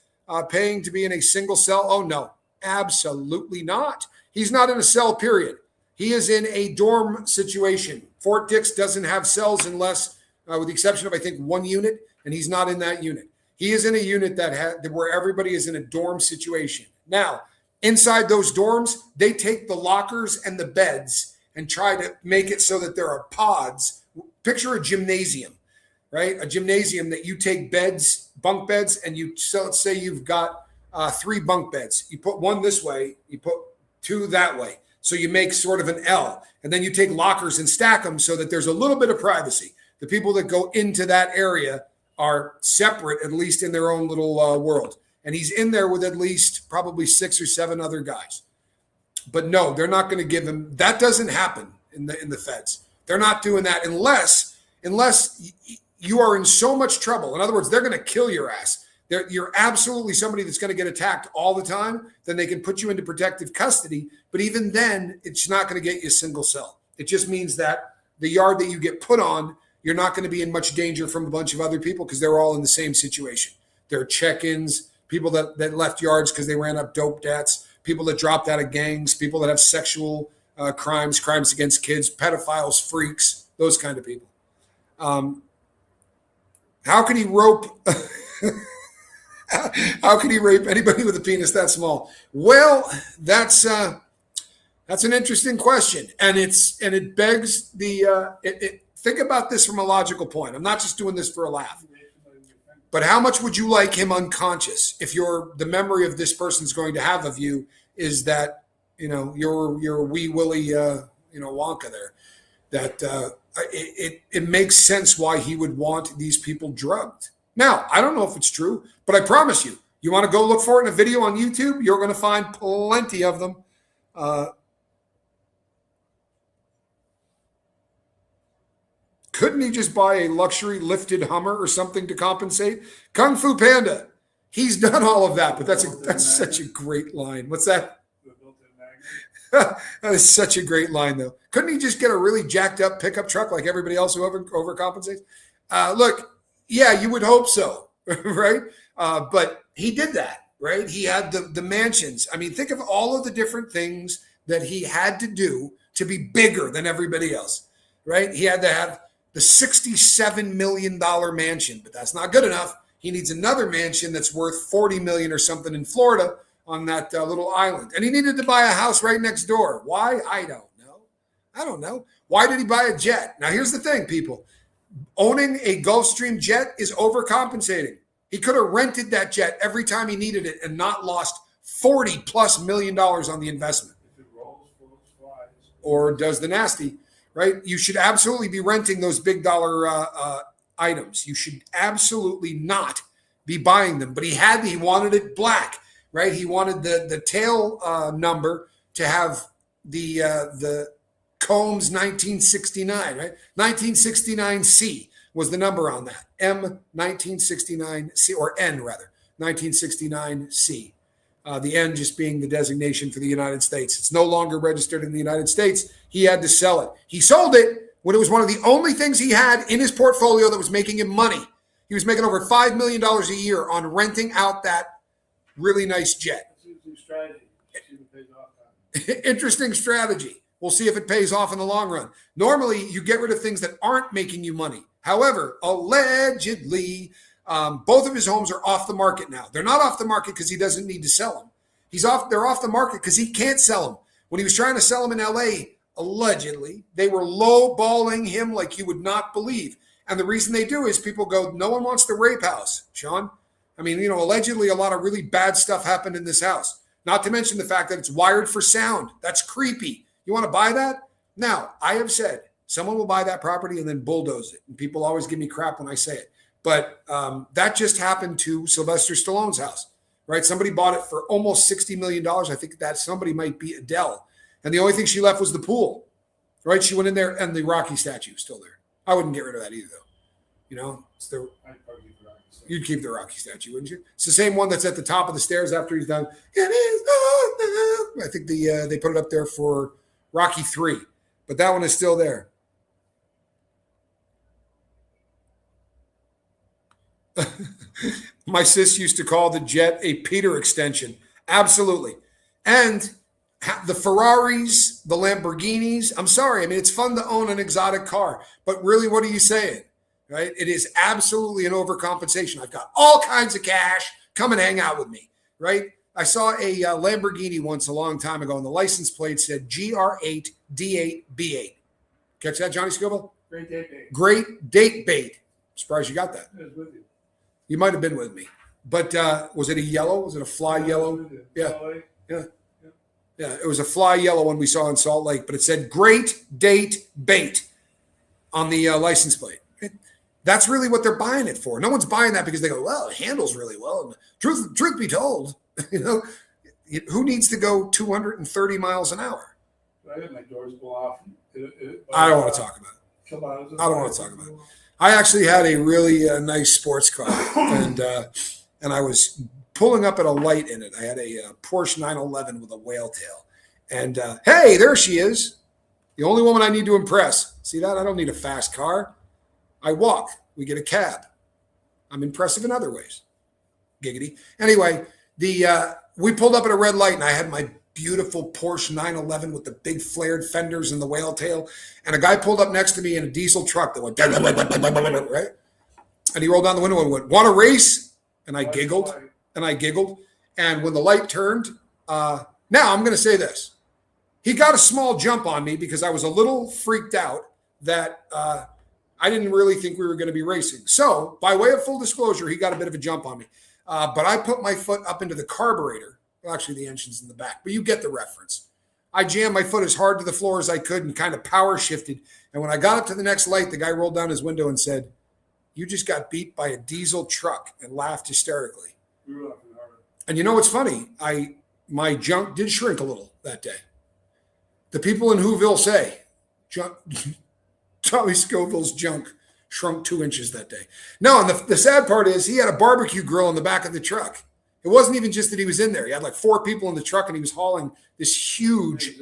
paying to be in a single cell? Oh, no, absolutely not. He's not in a cell, period. He is in a dorm situation. Fort Dix doesn't have cells unless, with the exception of, I think, one unit, and he's not in that unit. He is in a unit where everybody is in a dorm situation. Now, inside those dorms, they take the lockers and the beds and try to make it so that there are pods. Picture a gymnasium, right? A gymnasium that you take beds, bunk beds, and let's say you've got 3 bunk beds. You put one this way, you put 2 that way. So you make sort of an L. And then you take lockers and stack them so that there's a little bit of privacy. The people that go into that area are separate, at least in their own little world. And he's in there with at least probably 6 or 7 other guys. But no, they're not going to give him. That doesn't happen in the feds. They're not doing that unless you are in so much trouble. In other words, they're going to kill your ass. You're absolutely somebody that's going to get attacked all the time. Then they can put you into protective custody. But even then, it's not going to get you a single cell. It just means that the yard that you get put on, you're not going to be in much danger from a bunch of other people because they're all in the same situation. There are check-ins, people that left yards because they ran up dope debts, people that dropped out of gangs, people that have sexual crimes against kids, pedophiles, freaks, those kind of people. How can he rope? How can he rape anybody with a penis that small? Well, that's an interesting question, and it begs the. Think about this from a logical point. I'm not just doing this for a laugh. But how much would you like him unconscious if the memory of this person's going to have of you is that, you're wee Willie, Wonka there, that it makes sense why he would want these people drugged. Now, I don't know if it's true, but I promise you, you want to go look for it in a video on YouTube, you're going to find plenty of them. Couldn't he just buy a luxury lifted Hummer or something to compensate? Kung Fu Panda, he's done all of that, but that's such a great line. What's that? That is such a great line, though. Couldn't he just get a really jacked up pickup truck like everybody else who overcompensates? Look, yeah, you would hope so, right? But he did that, right? He had the mansions. I mean, think of all of the different things that he had to do to be bigger than everybody else, right? He had to have the $67 million mansion, but that's not good enough. He needs another mansion that's worth $40 million or something in Florida on that little island. And he needed to buy a house right next door. Why? I don't know. Why did he buy a jet? Now, here's the thing, people. Owning a Gulfstream jet is overcompensating. He could have rented that jet every time he needed it and not lost $40+ million on the investment. If it rolls, flies. Or does the nasty. Right? You should absolutely be renting those big dollar items. You should absolutely not be buying them. But he wanted it black, right? He wanted the tail number to have the Combs 1969, right? 1969C was the number on that. M 1969C, or N rather, 1969C. The N just being the designation for the United States. It's no longer registered in the United States. He had to sell it. He sold it when it was one of the only things he had in his portfolio that was making him money. He was making over $5 million a year on renting out that really nice jet. That's a strategy. Interesting strategy. We'll see if it pays off in the long run. Normally, you get rid of things that aren't making you money. However, allegedly, both of his homes are off the market now. They're not off the market because he doesn't need to sell them. They're off the market because he can't sell them. When he was trying to sell them in LA, allegedly, they were lowballing him like you would not believe. And the reason they do is people go, no one wants the rape house, Sean. I mean, allegedly a lot of really bad stuff happened in this house. Not to mention the fact that it's wired for sound. That's creepy. You want to buy that? Now, I have said someone will buy that property and then bulldoze it. And people always give me crap when I say it. But that just happened to Sylvester Stallone's house, right? Somebody bought it for almost $60 million. I think that somebody might be Adele. And the only thing she left was the pool, right? She went in there and the Rocky statue is still there. I wouldn't get rid of that either, though. You'd keep the Rocky statue, wouldn't you? It's the same one that's at the top of the stairs after he's done. I think they put it up there for Rocky 3, but that one is still there. My sis used to call the jet a Peter extension. Absolutely. And the Ferraris, the Lamborghinis, I'm sorry. I mean, it's fun to own an exotic car, but really, what are you saying? Right? It is absolutely an overcompensation. I've got all kinds of cash. Come and hang out with me. Right? I saw a Lamborghini once a long time ago, and the license plate said GR8D8B8. Catch that, Johnny Scoble? Great date bait. Great date bait. Surprised you got that. I was with you. You might have been with me. But was it a yellow? Was it a fly yellow? Yeah. Yeah, it was a fly yellow one we saw in Salt Lake, but it said great date bait on the license plate. That's really what they're buying it for. No one's buying that because they go, well, it handles really well. And truth be told, who needs to go 230 miles an hour? I had my doors blow off. I don't want to talk about it. I don't want to talk about it. I actually had a really nice sports car, and I was pulling up at a light in it. I had a Porsche 911 with a whale tail. And hey, there she is. The only woman I need to impress. See that? I don't need a fast car. I walk. We get a cab. I'm impressive in other ways. Giggity. Anyway, we pulled up at a red light, and I had my beautiful Porsche 911 with the big flared fenders and the whale tail. And a guy pulled up next to me in a diesel truck that went, right? And he rolled down the window and went, want to race? And I giggled. And when the light turned, now I'm going to say this. He got a small jump on me because I was a little freaked out that I didn't really think we were going to be racing. So by way of full disclosure, he got a bit of a jump on me. But I put my foot up into the carburetor. Well, actually, the engine's in the back, but you get the reference. I jammed my foot as hard to the floor as I could and kind of power shifted. And when I got up to the next light, the guy rolled down his window and said, you just got beat by a diesel truck, and laughed hysterically. And you know what's funny? My junk did shrink a little that day. The people in Whoville say Tommy Scoville's junk shrunk 2 inches that day. No, and the sad part is he had a barbecue grill in the back of the truck. It wasn't even just that he was in there. He had like 4 people in the truck, and he was hauling this huge.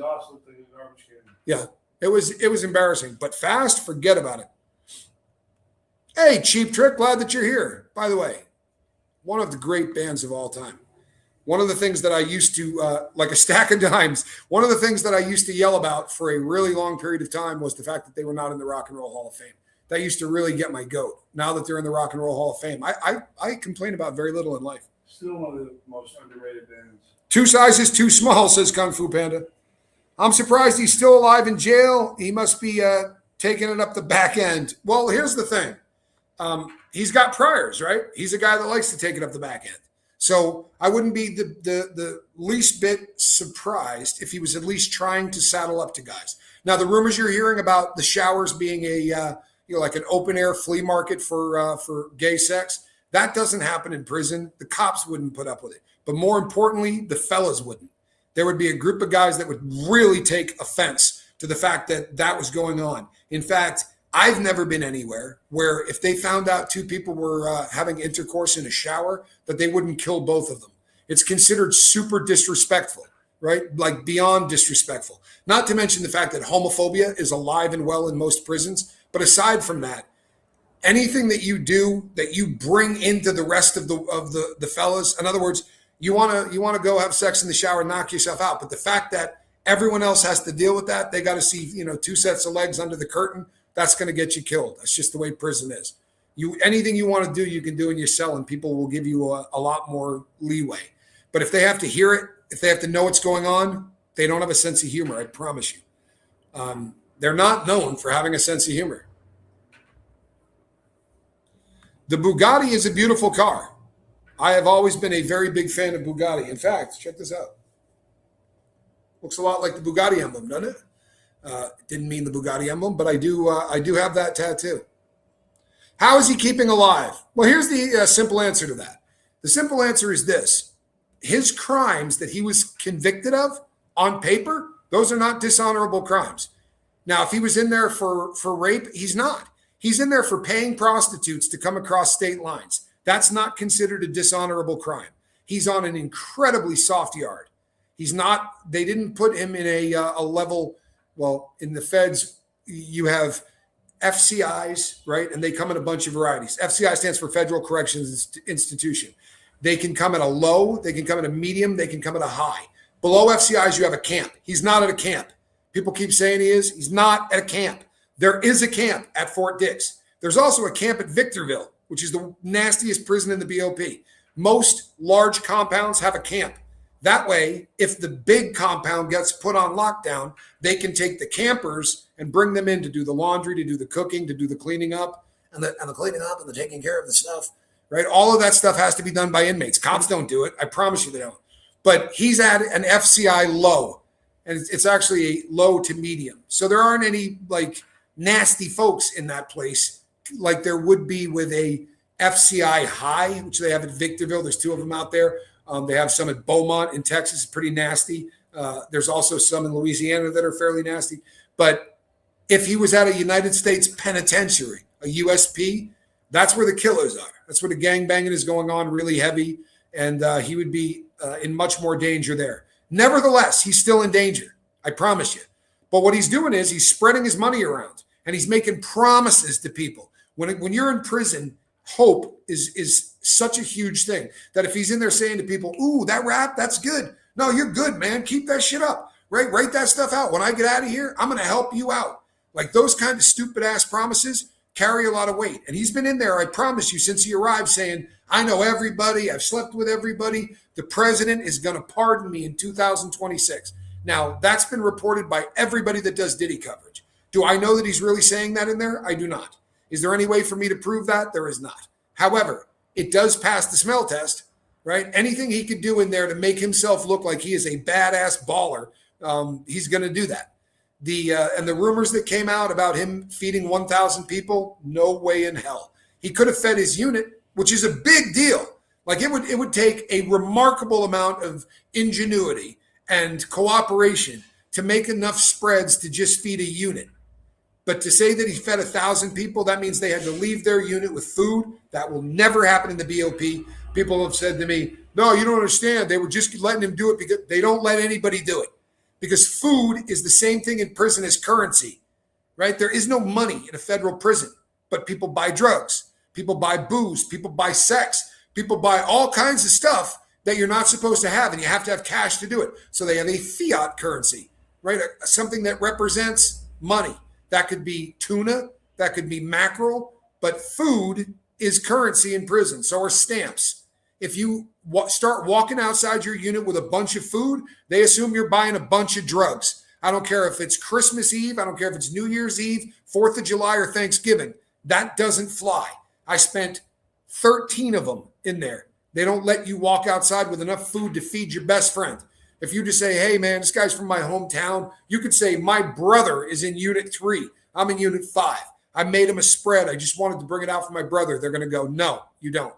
Yeah, it was embarrassing. But fast, forget about it. Hey, Cheap Trick, glad that you're here. By the way, one of the great bands of all time. One of the things that I used to, like a stack of dimes, one of the things that I used to yell about for a really long period of time was the fact that they were not in the Rock and Roll Hall of Fame. That used to really get my goat. Now that they're in the Rock and Roll Hall of Fame, I complain about very little in life. Still one of the most underrated bands. 2 sizes too small, says Kung Fu Panda. I'm surprised he's still alive in jail. He must be taking it up the back end. Well, here's the thing. He's got priors, right? He's a guy that likes to take it up the back end. So I wouldn't be the least bit surprised if he was at least trying to saddle up to guys. Now, the rumors you're hearing about the showers being a like an open air flea market for gay sex, that doesn't happen in prison. The cops wouldn't put up with it. But more importantly, the fellas wouldn't. There would be a group of guys that would really take offense to the fact that that was going on. In fact, I've never been anywhere where if they found out 2 people were having intercourse in a shower, that they wouldn't kill both of them. It's considered super disrespectful, right? Like beyond disrespectful. Not to mention the fact that homophobia is alive and well in most prisons. But aside from that, anything that you do that you bring into the rest of the fellas, in other words, you want to go have sex in the shower and knock yourself out. But the fact that Everyone else has to deal with that. They got to see, two sets of legs under the curtain. That's going to get you killed. That's just the way prison is. Anything you want to do, you can do in your cell, and people will give you a lot more leeway. But if they have to hear it, if they have to know what's going on, they don't have a sense of humor, I promise you. They're not known for having a sense of humor. The Bugatti is a beautiful car. I have always been a very big fan of Bugatti. In fact, check this out. Looks a lot like the Bugatti emblem, doesn't it? Didn't mean the Bugatti emblem, but I do have that tattoo. How is he keeping alive? Well, here's the simple answer to that. The simple answer is this. His crimes that he was convicted of on paper, those are not dishonorable crimes. Now, if he was in there for rape, he's not. He's in there for paying prostitutes to come across state lines. That's not considered a dishonorable crime. He's on an incredibly soft yard. He's not, they didn't put him in a level, well, in the feds, you have FCIs, right? And they come in a bunch of varieties. FCI stands for Federal Corrections Institution. They can come at a low, they can come at a medium, they can come at a high. Below FCIs, you have a camp. He's not at a camp. People keep saying he is. He's not at a camp. There is a camp at Fort Dix. There's also a camp at Victorville, which is the nastiest prison in the BOP. Most large compounds have a camp. That way, if the big compound gets put on lockdown, they can take the campers and bring them in to do the laundry, to do the cooking, to do the cleaning up, and the cleaning up and the taking care of the stuff, right? All of that stuff has to be done by inmates. Cops don't do it. I promise you they don't. But he's at an FCI low, and it's actually a low to medium. So there aren't any nasty folks in that place like there would be with a FCI high, which they have at Victorville. There's two of them out there. They have some at Beaumont in Texas, pretty nasty. There's also some in Louisiana that are fairly nasty. But if he was at a United States penitentiary, a USP, that's where the killers are. That's where the gangbanging is going on really heavy, and he would be in much more danger there. Nevertheless, he's still in danger, I promise you. But what he's doing is he's spreading his money around, and he's making promises to people. When you're in prison, hope is such a huge thing that if he's in there saying to people, ooh, that rap, that's good. No, you're good, man. Keep that shit up, right? Write that stuff out. When I get out of here, I'm going to help you out. Like those kind of stupid ass promises carry a lot of weight. And he's been in there, I promise you, since he arrived saying, I know everybody. I've slept with everybody. The president is going to pardon me in 2026. Now, that's been reported by everybody that does Diddy coverage. Do I know that he's really saying that in there? I do not. Is there any way for me to prove that? There is not. However, it does pass the smell test, right? Anything he could do in there to make himself look like he is a badass baller, he's going to do that. And the rumors that came out about him feeding 1,000 people, no way in hell. He could have fed his unit, which is a big deal. Like it would take a remarkable amount of ingenuity and cooperation to make enough spreads to just feed a unit. But to say that he fed 1,000 people, that means they had to leave their unit with food. That will never happen in the BOP. People have said to me, no, you don't understand. They were just letting him do it because they don't let anybody do it. Because food is the same thing in prison as currency, right? There is no money in a federal prison, but people buy drugs, people buy booze, people buy sex, people buy all kinds of stuff that you're not supposed to have, and you have to have cash to do it. So they have a fiat currency, right? Something that represents money. That could be tuna, that could be mackerel, but food is currency in prison. So are stamps. If you start walking outside your unit with a bunch of food, they assume you're buying a bunch of drugs. I don't care if it's Christmas Eve. I don't care if it's New Year's Eve, 4th of July, or Thanksgiving. That doesn't fly. I spent 13 of them in there. They don't let you walk outside with enough food to feed your best friend. If you just say, hey, man, this guy's from my hometown, you could say, my brother is in Unit 3. I'm in Unit 5. I made him a spread. I just wanted to bring it out for my brother. They're going to go, no, you don't.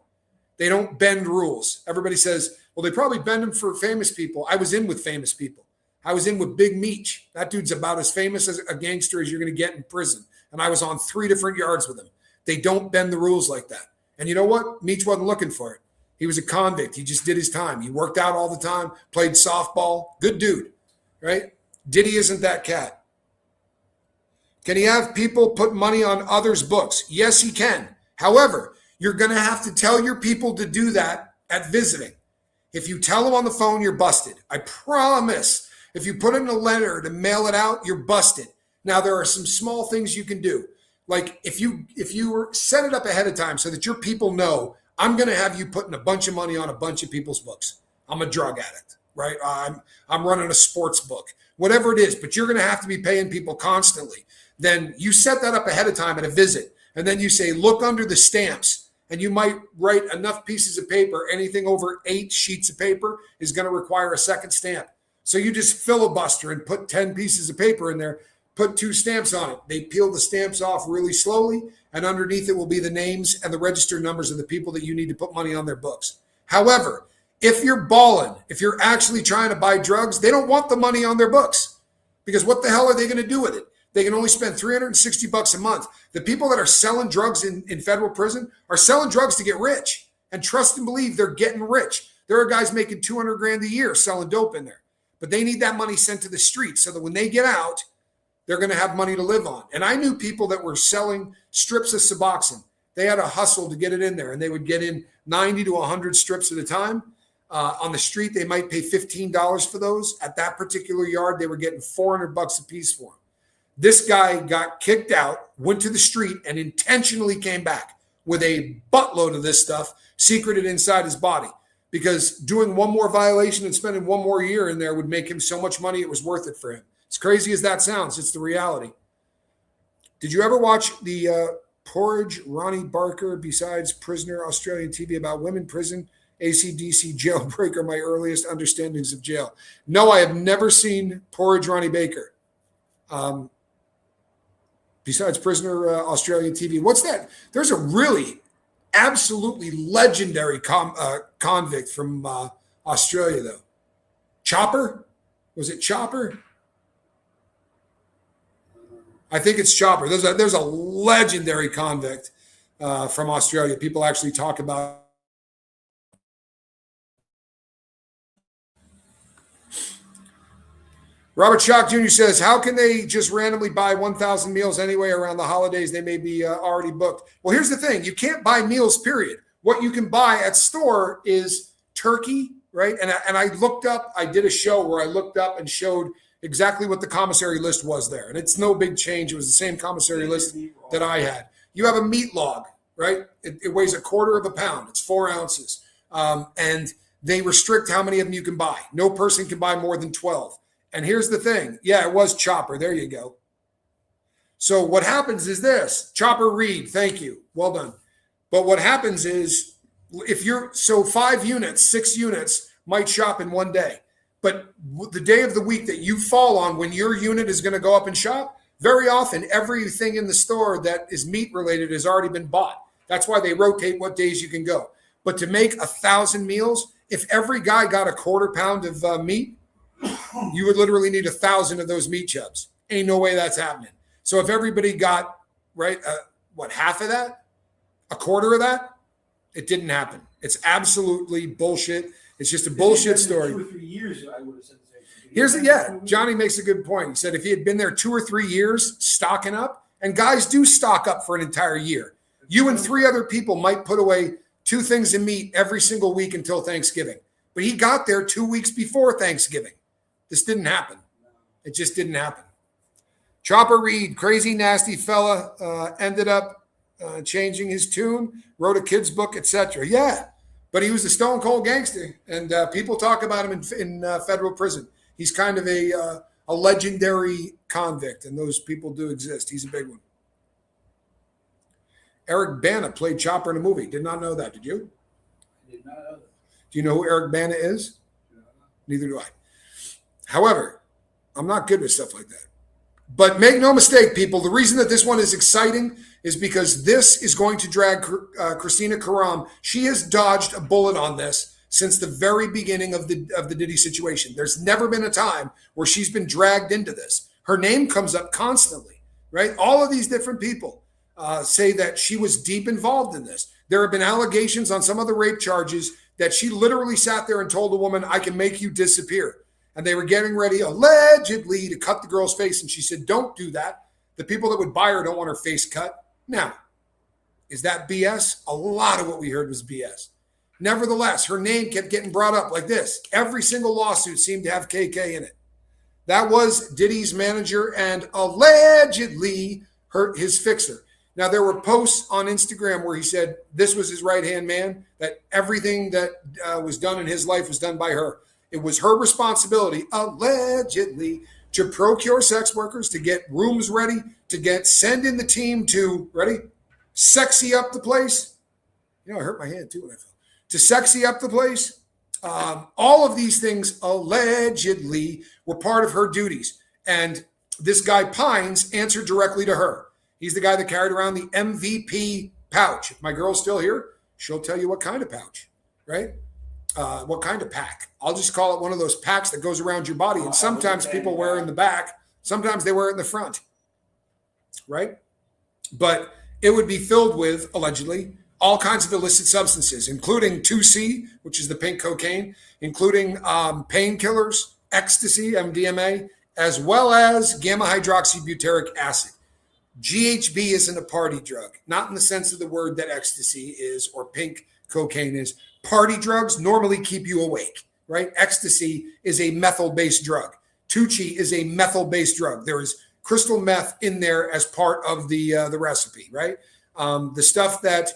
They don't bend rules. Everybody says, well, they probably bend them for famous people. I was in with famous people. I was in with Big Meech. That dude's about as famous as a gangster as you're going to get in prison. And I was on 3 different yards with him. They don't bend the rules like that. And you know what? Meech wasn't looking for it. He was a convict. He just did his time. He worked out all the time, played softball. Good dude, right? Diddy isn't that cat. Can he have people put money on others' books? Yes, he can. However, you're going to have to tell your people to do that at visiting. If you tell them on the phone, you're busted. I promise. If you put it in a letter to mail it out, you're busted. Now, there are some small things you can do. Like if you set it up ahead of time so that your people know, I'm going to have you putting a bunch of money on a bunch of people's books. I'm a drug addict, right? I'm running a sports book, whatever it is, but you're going to have to be paying people constantly. Then you set that up ahead of time at a visit. And then you say, look under the stamps. And you might write enough pieces of paper. Anything over 8 sheets of paper is going to require a second stamp. So you just filibuster and put 10 pieces of paper in there, put 2 stamps on it. They peel the stamps off really slowly, and underneath it will be the names and the registered numbers of the people that you need to put money on their books. However, if you're balling, if you're actually trying to buy drugs, they don't want the money on their books, because what the hell are they going to do with it? They can only spend $360 a month. The people that are selling drugs in federal prison are selling drugs to get rich. And trust and believe they're getting rich. There are guys making $200,000 a year selling dope in there. But they need that money sent to the streets so that when they get out, they're going to have money to live on. And I knew people that were selling strips of Suboxone. They had a hustle to get it in there, and they would get in 90 to 100 strips at a time. On the street, they might pay $15 for those. At that particular yard, they were getting $400 a piece for them. This guy got kicked out, went to the street, and intentionally came back with a buttload of this stuff secreted inside his body, because doing one more violation and spending one more year in there would make him so much money it was worth it for him. As crazy as that sounds, it's the reality. Did you ever watch the Porridge Ronnie Barker Besides Prisoner Australian TV about women prison? AC/DC Jailbreaker, my earliest understandings of jail. No, I have never seen Porridge Ronnie Baker. Besides Prisoner Australian TV. What's that? There's a really absolutely legendary convict from Australia, though. Chopper? Was it Chopper? I think it's Chopper. There's a legendary convict from Australia. People actually talk about. Robert Schock Jr. says, how can they just randomly buy 1,000 meals anyway around the holidays? They may be already booked. Well, here's the thing. You can't buy meals, period. What you can buy at store is turkey, right? And I looked up, I did a show where I looked up and showed exactly what the commissary list was there. And it's no big change. It was the same commissary list that I had. You have a meat log, right? It weighs 1/4 pound. It's 4 ounces. And they restrict how many of them you can buy. No person can buy more than 12. And here's the thing. Yeah, it was Chopper. There you go. So what happens is this. Chopper Reed, thank you. Well done. But what happens is, if you're, so 5 units, 6 units might shop in one day. But the day of the week that you fall on when your unit is going to go up and shop, very often everything in the store that is meat related has already been bought. That's why they rotate what days you can go. But to make 1,000 meals, if every guy got 1/4 pound of meat, you would literally need 1,000 of those meat chubs. Ain't no way that's happening. So if everybody got, right, half of that, 1/4 of that, it didn't happen. It's absolutely bullshit. It's just a bullshit story. 2 or 3 years, I would have said the same. Johnny makes a good point. He said if he had been there 2 or 3 years stocking up, and guys do stock up for an entire year. You and 3 other people might put away 2 things of meat every single week until Thanksgiving. But he got there 2 weeks before Thanksgiving. This didn't happen. It just didn't happen. Chopper Reed, crazy, nasty fella, ended up changing his tune, wrote a kid's book, etc. Yeah, but he was a stone cold gangster, and people talk about him in federal prison. He's kind of a legendary convict, and those people do exist. He's a big one. Eric Bana played Chopper in a movie. Did not know that. Did you? I did not know that. Do you know who Eric Bana is? No. Neither do I. However, I'm not good with stuff like that. But make no mistake, people, the reason that this one is exciting is because this is going to drag Christina Karam. She has dodged a bullet on this since the very beginning of the Diddy situation. There's never been a time where she's been dragged into this. Her name comes up constantly, right? All of these different people say that she was deep involved in this. There have been allegations on some of the rape charges that she literally sat there and told a woman, I can make you disappear. And they were getting ready, allegedly, to cut the girl's face. And she said, don't do that. The people that would buy her don't want her face cut. Now, is that BS? A lot of what we heard was BS. Nevertheless, her name kept getting brought up like this. Every single lawsuit seemed to have KK in it. That was Diddy's manager and allegedly his fixer. Now, there were posts on Instagram where he said this was his right-hand man, that everything that was done in his life was done by her. It was her responsibility, allegedly, to procure sex workers, to get rooms ready, to send in the team to, ready, sexy up the place. I hurt my hand too when I fell. To sexy up the place. All of these things allegedly were part of her duties. And this guy Pines answered directly to her. He's the guy that carried around the MVP pouch. If my girl's still here, she'll tell you what kind of pouch, right? What kind of pack. I'll just call it one of those packs that goes around your body. And sometimes people wear it in the back. Sometimes they wear it in the front, right? But it would be filled with, allegedly, all kinds of illicit substances, including 2C, which is the pink cocaine, including painkillers, ecstasy, MDMA, as well as gamma hydroxybutyric acid. GHB isn't a party drug, not in the sense of the word that ecstasy is or pink cocaine is. Party drugs normally keep you awake, right? Ecstasy is a methyl-based drug. 2C is a methyl-based drug. There is crystal meth in there as part of the recipe, right? The stuff that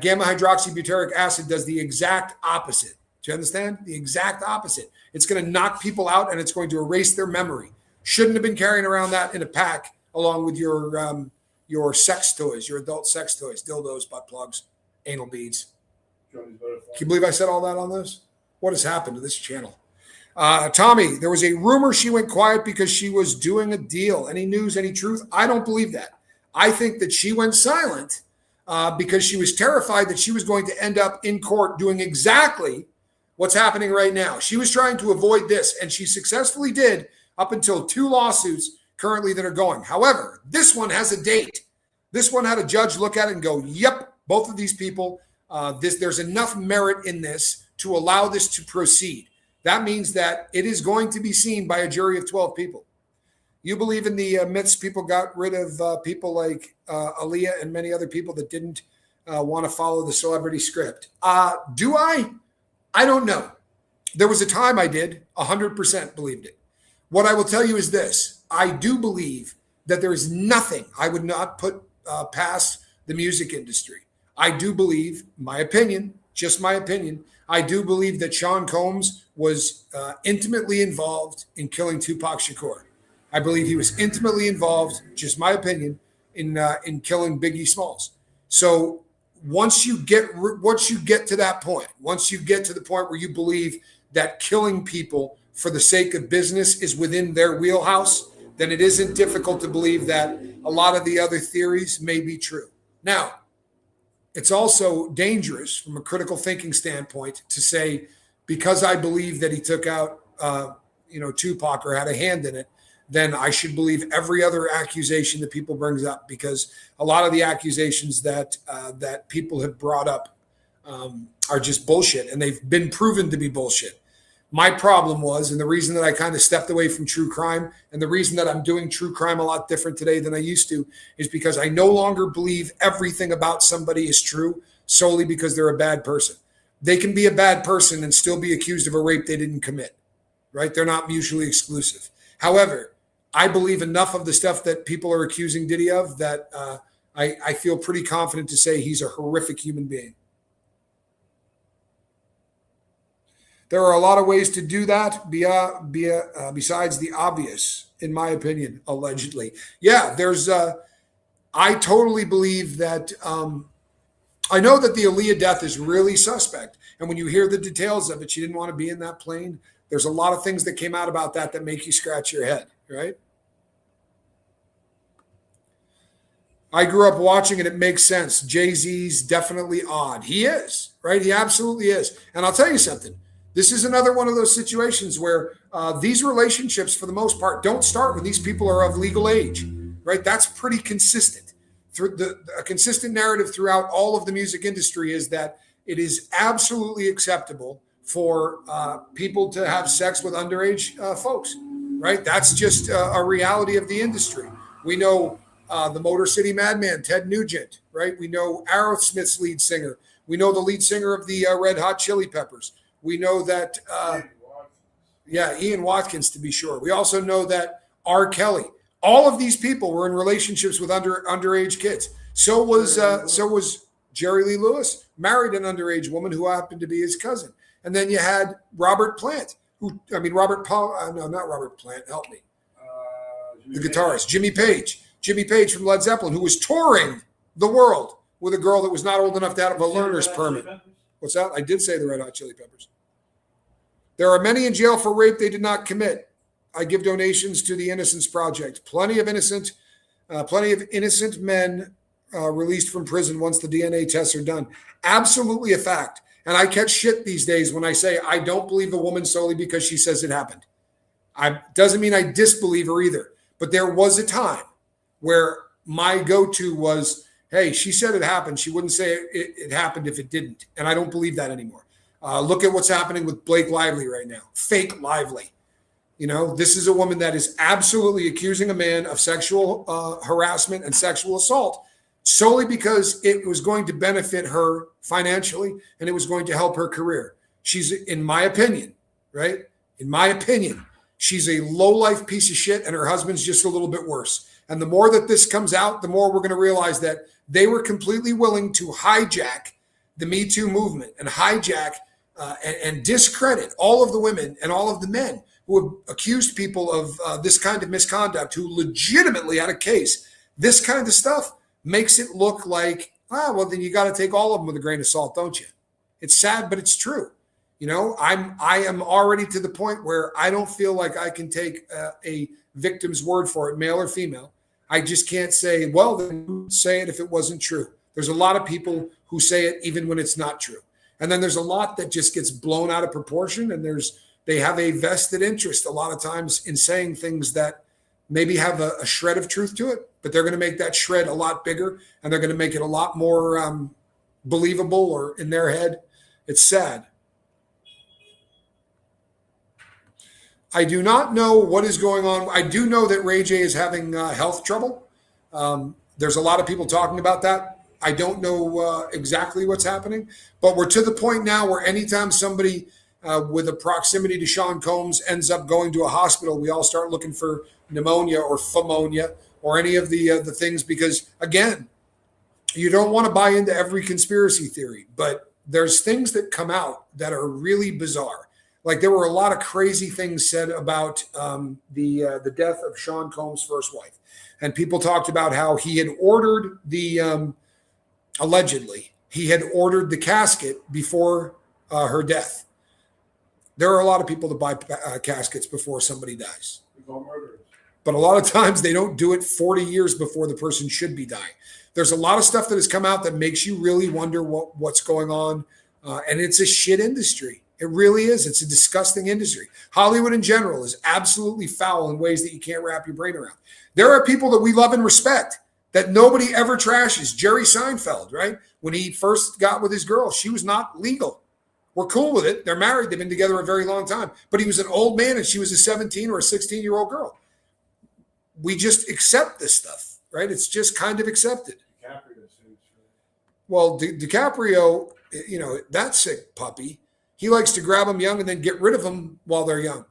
gamma hydroxybutyric acid does the exact opposite. Do you understand? The exact opposite. It's going to knock people out and it's going to erase their memory. Shouldn't have been carrying around that in a pack along with your sex toys, your adult sex toys, dildos, butt plugs, anal beads. Can you believe I said all that on this? What has happened to this channel? Tommy, there was a rumor she went quiet because she was doing a deal. Any news, any truth? I don't believe that. I think that she went silent because she was terrified that she was going to end up in court doing exactly what's happening right now. She was trying to avoid this, and she successfully did up until 2 lawsuits currently that are going. However, this one has a date. This one had a judge look at it and go, yep, both of these people, there's enough merit in this to allow this to proceed. That means that it is going to be seen by a jury of 12 people. You believe in the myths people got rid of people like Aaliyah and many other people that didn't want to follow the celebrity script. Do I? I don't know. There was a time I did, 100% believed it. What I will tell you is this. I do believe that there is nothing I would not put past the music industry. I do believe, my opinion, just my opinion, I do believe that Sean Combs was intimately involved in killing Tupac Shakur. I believe he was intimately involved, just my opinion, in killing Biggie Smalls. So once you get to that point, once you get to the point where you believe that killing people for the sake of business is within their wheelhouse, then it isn't difficult to believe that a lot of the other theories may be true. Now, it's also dangerous from a critical thinking standpoint to say, because I believe that he took out, Tupac or had a hand in it, then I should believe every other accusation that people brings up, because a lot of the accusations that people have brought up are just bullshit, and they've been proven to be bullshit. My problem was, and the reason that I kind of stepped away from true crime, and the reason that I'm doing true crime a lot different today than I used to, is because I no longer believe everything about somebody is true solely because they're a bad person. They can be a bad person and still be accused of a rape they didn't commit, right? They're not mutually exclusive. However, I believe enough of the stuff that people are accusing Diddy of that I feel pretty confident to say he's a horrific human being. There are a lot of ways to do that besides the obvious, in my opinion, allegedly. Yeah, I totally believe that, I know that the Aaliyah death is really suspect. And when you hear the details of it, she didn't want to be in that plane. There's a lot of things that came out about that make you scratch your head, right? I grew up watching and it makes sense. Jay-Z's definitely odd. He is, right? He absolutely is. And I'll tell you something. This is another one of those situations where these relationships, for the most part, don't start when these people are of legal age, right? That's pretty consistent. A consistent narrative throughout all of the music industry is that it is absolutely acceptable for people to have sex with underage folks, right? That's just a reality of the industry. We know the Motor City Madman, Ted Nugent, right? We know Aerosmith's lead singer. We know the lead singer of the Red Hot Chili Peppers. We know that, Yeah, Ian Watkins, to be sure. We also know that R. Kelly. All of these people were in relationships with underage kids. So was Jerry Lee Lewis, married an underage woman who happened to be his cousin. And then you had Robert Plant, Robert Paul. No, not Robert Plant. Help me. The guitarist, Jimmy Page. Jimmy Page from Led Zeppelin, who was touring the world with a girl that was not old enough to have a learner's permit. What's that? I did say the Red Hot Chili Peppers. There are many in jail for rape they did not commit. I give donations to the Innocence Project. Plenty of innocent men released from prison once the DNA tests are done. Absolutely a fact. And I catch shit these days when I say I don't believe a woman solely because she says it happened. Doesn't mean I disbelieve her either. But there was a time where my go-to was, hey, she said it happened. She wouldn't say it happened if it didn't. And I don't believe that anymore. Look at what's happening with Blake Lively right now. Fake Lively. This is a woman that is absolutely accusing a man of sexual harassment and sexual assault solely because it was going to benefit her financially and it was going to help her career. She's, in my opinion, right? In my opinion, she's a low-life piece of shit and her husband's just a little bit worse. And the more that this comes out, the more we're going to realize that they were completely willing to hijack the Me Too movement and hijack and discredit all of the women and all of the men who have accused people of this kind of misconduct, who legitimately had a case. This kind of stuff makes it look like, well, then you got to take all of them with a grain of salt, don't you? It's sad, but it's true. I am already to the point where I don't feel like I can take a victim's word for it, male or female. I just can't say, well, then say it if it wasn't true. There's a lot of people who say it even when it's not true. And then there's a lot that just gets blown out of proportion, and they have a vested interest a lot of times in saying things that maybe have a shred of truth to it, but they're going to make that shred a lot bigger, and they're going to make it a lot more believable or in their head. It's sad. I do not know what is going on. I do know that Ray J is having health trouble. There's a lot of people talking about that. I don't know exactly what's happening, but we're to the point now where anytime somebody with a proximity to Sean Combs ends up going to a hospital, we all start looking for pneumonia or pneumonia or any of the things, because, again, you don't want to buy into every conspiracy theory, but there's things that come out that are really bizarre. Like, there were a lot of crazy things said about the death of Sean Combs' first wife. And people talked about how he had ordered allegedly, he had ordered the casket before her death. There are a lot of people that buy caskets before somebody dies. But a lot of times they don't do it 40 years before the person should be dying. There's a lot of stuff that has come out that makes you really wonder what's going on. And it's a shit industry. It really is. It's a disgusting industry. Hollywood in general is absolutely foul in ways that you can't wrap your brain around. There are people that we love and respect that nobody ever trashes. Jerry Seinfeld, right? When he first got with his girl, she was not legal. We're cool with it. They're married. They've been together a very long time. But he was an old man and she was a 17 or a 16-year-old girl. We just accept this stuff, right? It's just kind of accepted. Well, DiCaprio, that sick puppy, he likes to grab them young and then get rid of them while they're young.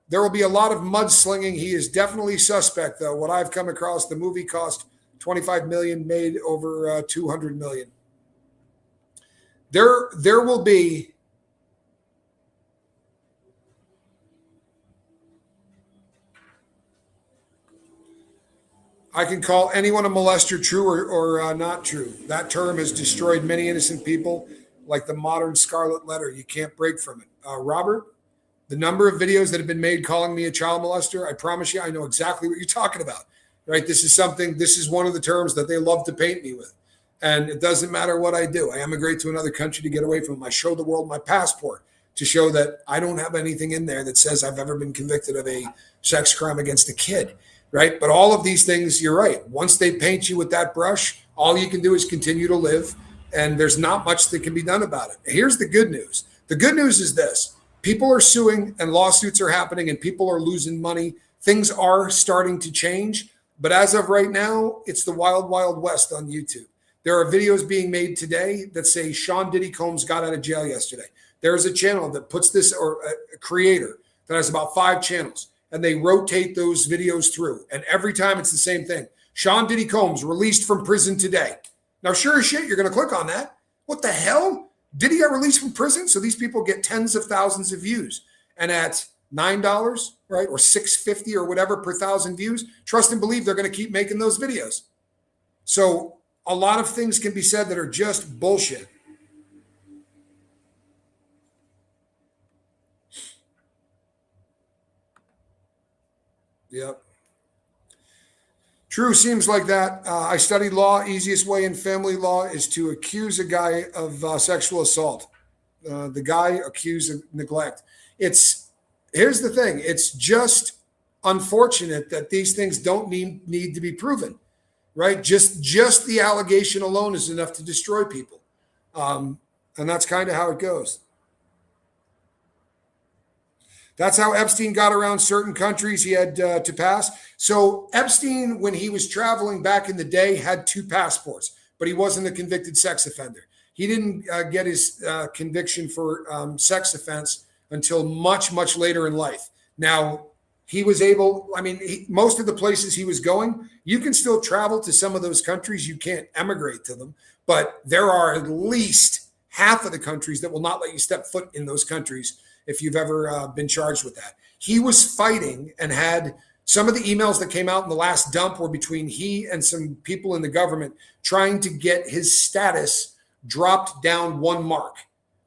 There will be a lot of mudslinging. He is definitely suspect, though. What I've come across, the movie cost $25 million, made over $200 million. There will be I can call anyone a molester, true or not true. That term has destroyed many innocent people, like the modern scarlet letter. You can't break from it. Robert, the number of videos that have been made calling me a child molester, I promise you, I know exactly what you're talking about, right? This is one of the terms that they love to paint me with. And it doesn't matter what I do. I emigrate to another country to get away from them. I show the world my passport to show that I don't have anything in there that says I've ever been convicted of a sex crime against a kid. Right. But all of these things, you're right. Once they paint you with that brush, all you can do is continue to live. And there's not much that can be done about it. Here's the good news. The good news is this. People are suing and lawsuits are happening and people are losing money. Things are starting to change. But as of right now, it's the wild, wild west on YouTube. There are videos being made today that say Sean Diddy Combs got out of jail yesterday. There is a channel that puts this, or a creator that has about 5 channels, and they rotate those videos through. And every time it's the same thing. Sean Diddy Combs released from prison today. Now, sure as shit, you're going to click on that. What the hell? Diddy got released from prison? So these people get tens of thousands of views. And at $9, right, or $6.50 or whatever per 1,000 views, trust and believe they're going to keep making those videos. So a lot of things can be said that are just bullshit. Yep. True, seems like that. I studied law. Easiest way in family law is to accuse a guy of sexual assault. The guy accused of neglect. Here's the thing. It's just unfortunate that these things don't need to be proven, right? Just the allegation alone is enough to destroy people. And that's kind of how it goes. That's how Epstein got around certain countries he had to pass. So Epstein, when he was traveling back in the day, had 2 passports, but he wasn't a convicted sex offender. He didn't get his conviction for sex offense until much, much later in life. Now, he was able, most of the places he was going, you can still travel to some of those countries. You can't emigrate to them, but there are at least half of the countries that will not let you step foot in those countries if you've ever been charged with that. He was fighting and had some of the emails that came out in the last dump were between he and some people in the government trying to get his status dropped down 1 mark,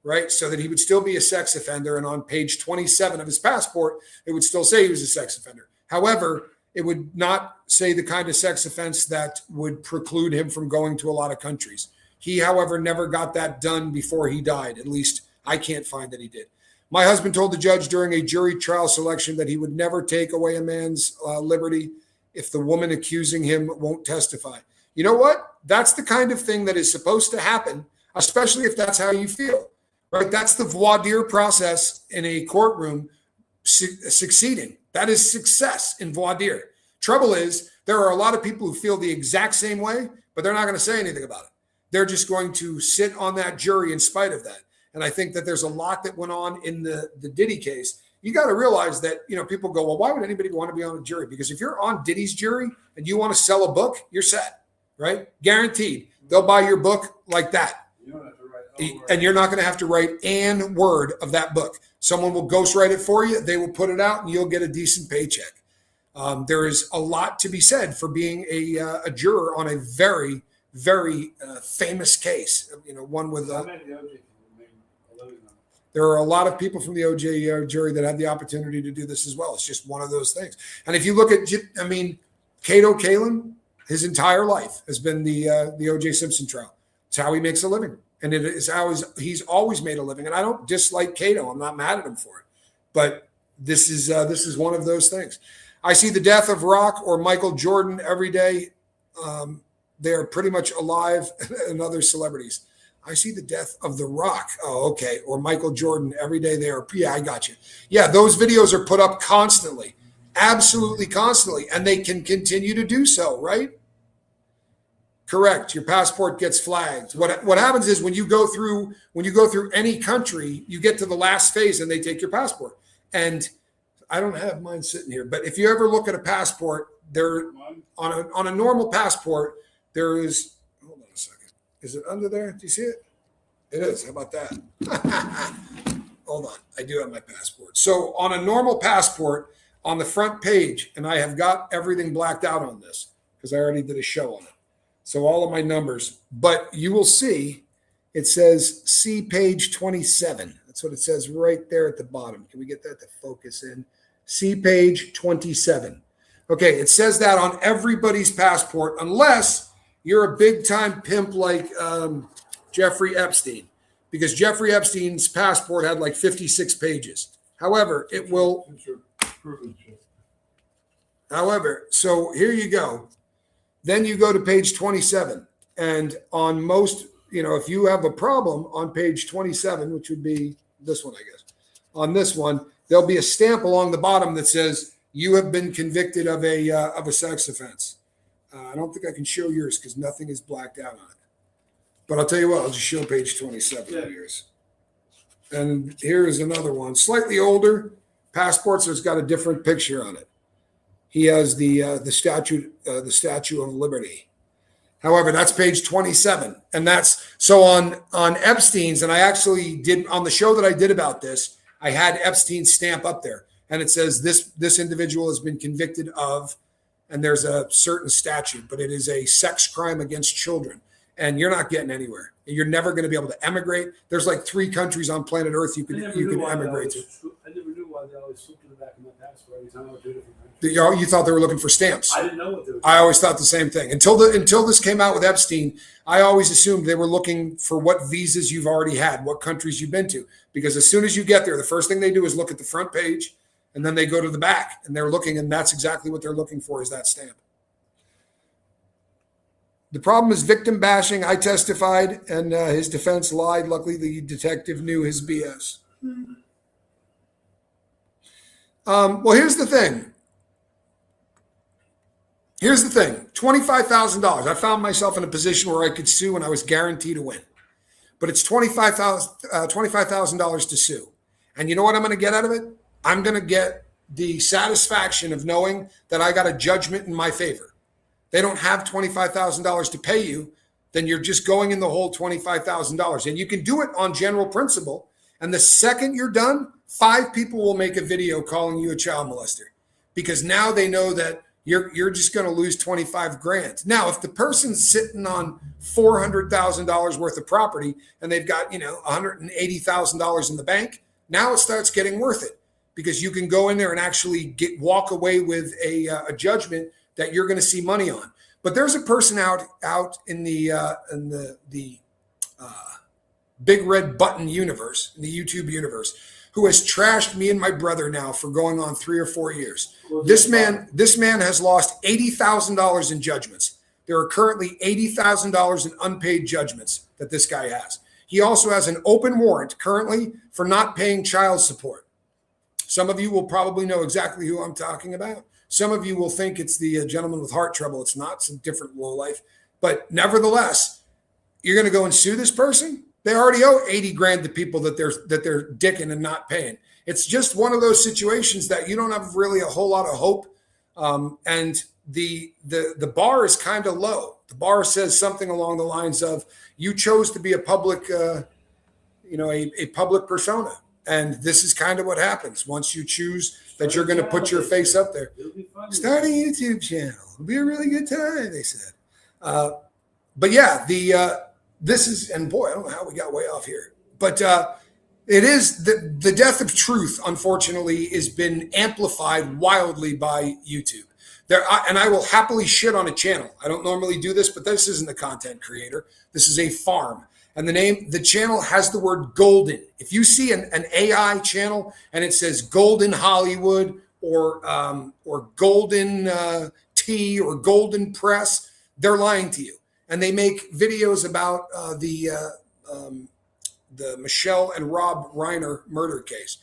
right? So that he would still be a sex offender. And on page 27 of his passport, it would still say he was a sex offender. However, it would not say the kind of sex offense that would preclude him from going to a lot of countries. He, however, never got that done before he died. At least I can't find that he did. My husband told the judge during a jury trial selection that he would never take away a man's liberty if the woman accusing him won't testify. You know what? That's the kind of thing that is supposed to happen, especially if that's how you feel, right? That's the voir dire process in a courtroom succeeding. That is success in voir dire. Trouble is, there are a lot of people who feel the exact same way, but they're not going to say anything about it. They're just going to sit on that jury in spite of that. And I think that there's a lot that went on in the Diddy case. You got to realize that, people go, well, why would anybody want to be on a jury? Because if you're on Diddy's jury and you want to sell a book, you're set, right? Guaranteed. They'll buy your book like that. You don't have to write And you're not going to have to write an word of that book. Someone will ghostwrite it for you. They will put it out and you'll get a decent paycheck. There is a lot to be said for being a juror on a very, very famous case. One with there are a lot of people from the OJ jury that had the opportunity to do this as well. It's just one of those things. And if you look at, Cato Kalin, his entire life has been the OJ Simpson trial. It's how he makes a living. And it is how he's always made a living. And I don't dislike Cato. I'm not mad at him for it. But this is one of those things. I see the death of Rock or Michael Jordan every day. They are pretty much alive and other celebrities. I see the death of The Rock. Oh, okay. Or Michael Jordan every day. Yeah, I got you. Yeah, those videos are put up constantly. Absolutely constantly. And they can continue to do so, right? Correct. Your passport gets flagged. What happens is when you go through any country, you get to the last phase and they take your passport. And I don't have mine sitting here, but if you ever look at a passport, there on a normal passport, there is, hold on a second. Is it under there? Do you see it? It is. How about that? Hold on. I do have my passport. So on a normal passport, on the front page, and I have got everything blacked out on this because I already did a show on it. So all of my numbers, but you will see it says see page 27. That's what it says right there at the bottom. Can we get that to focus in? See page 27. Okay, it says that on everybody's passport unless you're a big time pimp like Jeffrey Epstein, because Jeffrey Epstein's passport had like 56 pages. However, it will. However, so here you go. Then you go to page 27. And on most, if you have a problem on page 27, which would be this one, I guess, on this one, there'll be a stamp along the bottom that says you have been convicted of a sex offense. I don't think I can show yours because nothing is blacked out on it. But I'll tell you what, I'll just show page 27 of yours. And here is another one, slightly older, passports has got a different picture on it. He has the Statue of Liberty. However, that's page 27, and that's so on Epstein's. And I actually did on the show that I did about this. I had Epstein's stamp up there, and it says this individual has been convicted of, and there's a certain statute, but it is a sex crime against children, and you're not getting anywhere. You're never going to be able to emigrate. There's like 3 countries on planet Earth you can emigrate to. I never knew why they always flipped to the back of my passport every time I would do different countries. You thought they were looking for stamps. I didn't know what they were doing. I always thought the same thing. Until this came out with Epstein, I always assumed they were looking for what visas you've already had, what countries you've been to. Because as soon as you get there, the first thing they do is look at the front page, and then they go to the back, and they're looking, and that's exactly what they're looking for is that stamp. The problem is victim bashing. I testified, and his defense lied. Luckily, the detective knew his BS. Well, here's the thing. $25,000. I found myself in a position where I could sue and I was guaranteed to win. But it's $25,000 to sue. And you know what I'm going to get out of it? I'm going to get the satisfaction of knowing that I got a judgment in my favor. They don't have $25,000 to pay you, then you're just going in the hole $25,000. And you can do it on general principle. And the second you're done, 5 people will make a video calling you a child molester because now they know that you're just going to lose 25 grand. Now, if the person's sitting on $400,000 worth of property and they've got, $180,000 in the bank, now it starts getting worth it because you can go in there and actually walk away with a judgment that you're going to see money on. But there's a person out in the big red button universe, in the YouTube universe, who has trashed me and my brother now for going on 3 or 4 years. This man has lost $80,000 in judgments. There are currently $80,000 in unpaid judgments that this guy has. He also has an open warrant currently for not paying child support. Some of you will probably know exactly who I'm talking about. Some of you will think it's the gentleman with heart trouble. It's not. It's a different lowlife. But nevertheless, you're going to go and sue this person? They already owe 80 grand to people that they're dicking and not paying. It's just one of those situations that you don't have really a whole lot of hope. And the bar is kind of low. The bar says something along the lines of you chose to be a public, a public persona. And this is kind of what happens once you choose that you're going to put your face up there. Start a YouTube channel. It'll be a really good time, they said. But yeah, this is, and boy, I don't know how we got way off here, but it is the death of truth, unfortunately, has been amplified wildly by YouTube. And I will happily shit on a channel. I don't normally do this, but this isn't a content creator. This is a farm. And the channel has the word golden. If you see an AI channel and it says Golden Hollywood or Golden Tea or Golden Press, they're lying to you. And they make videos about the Michelle and Rob Reiner murder case.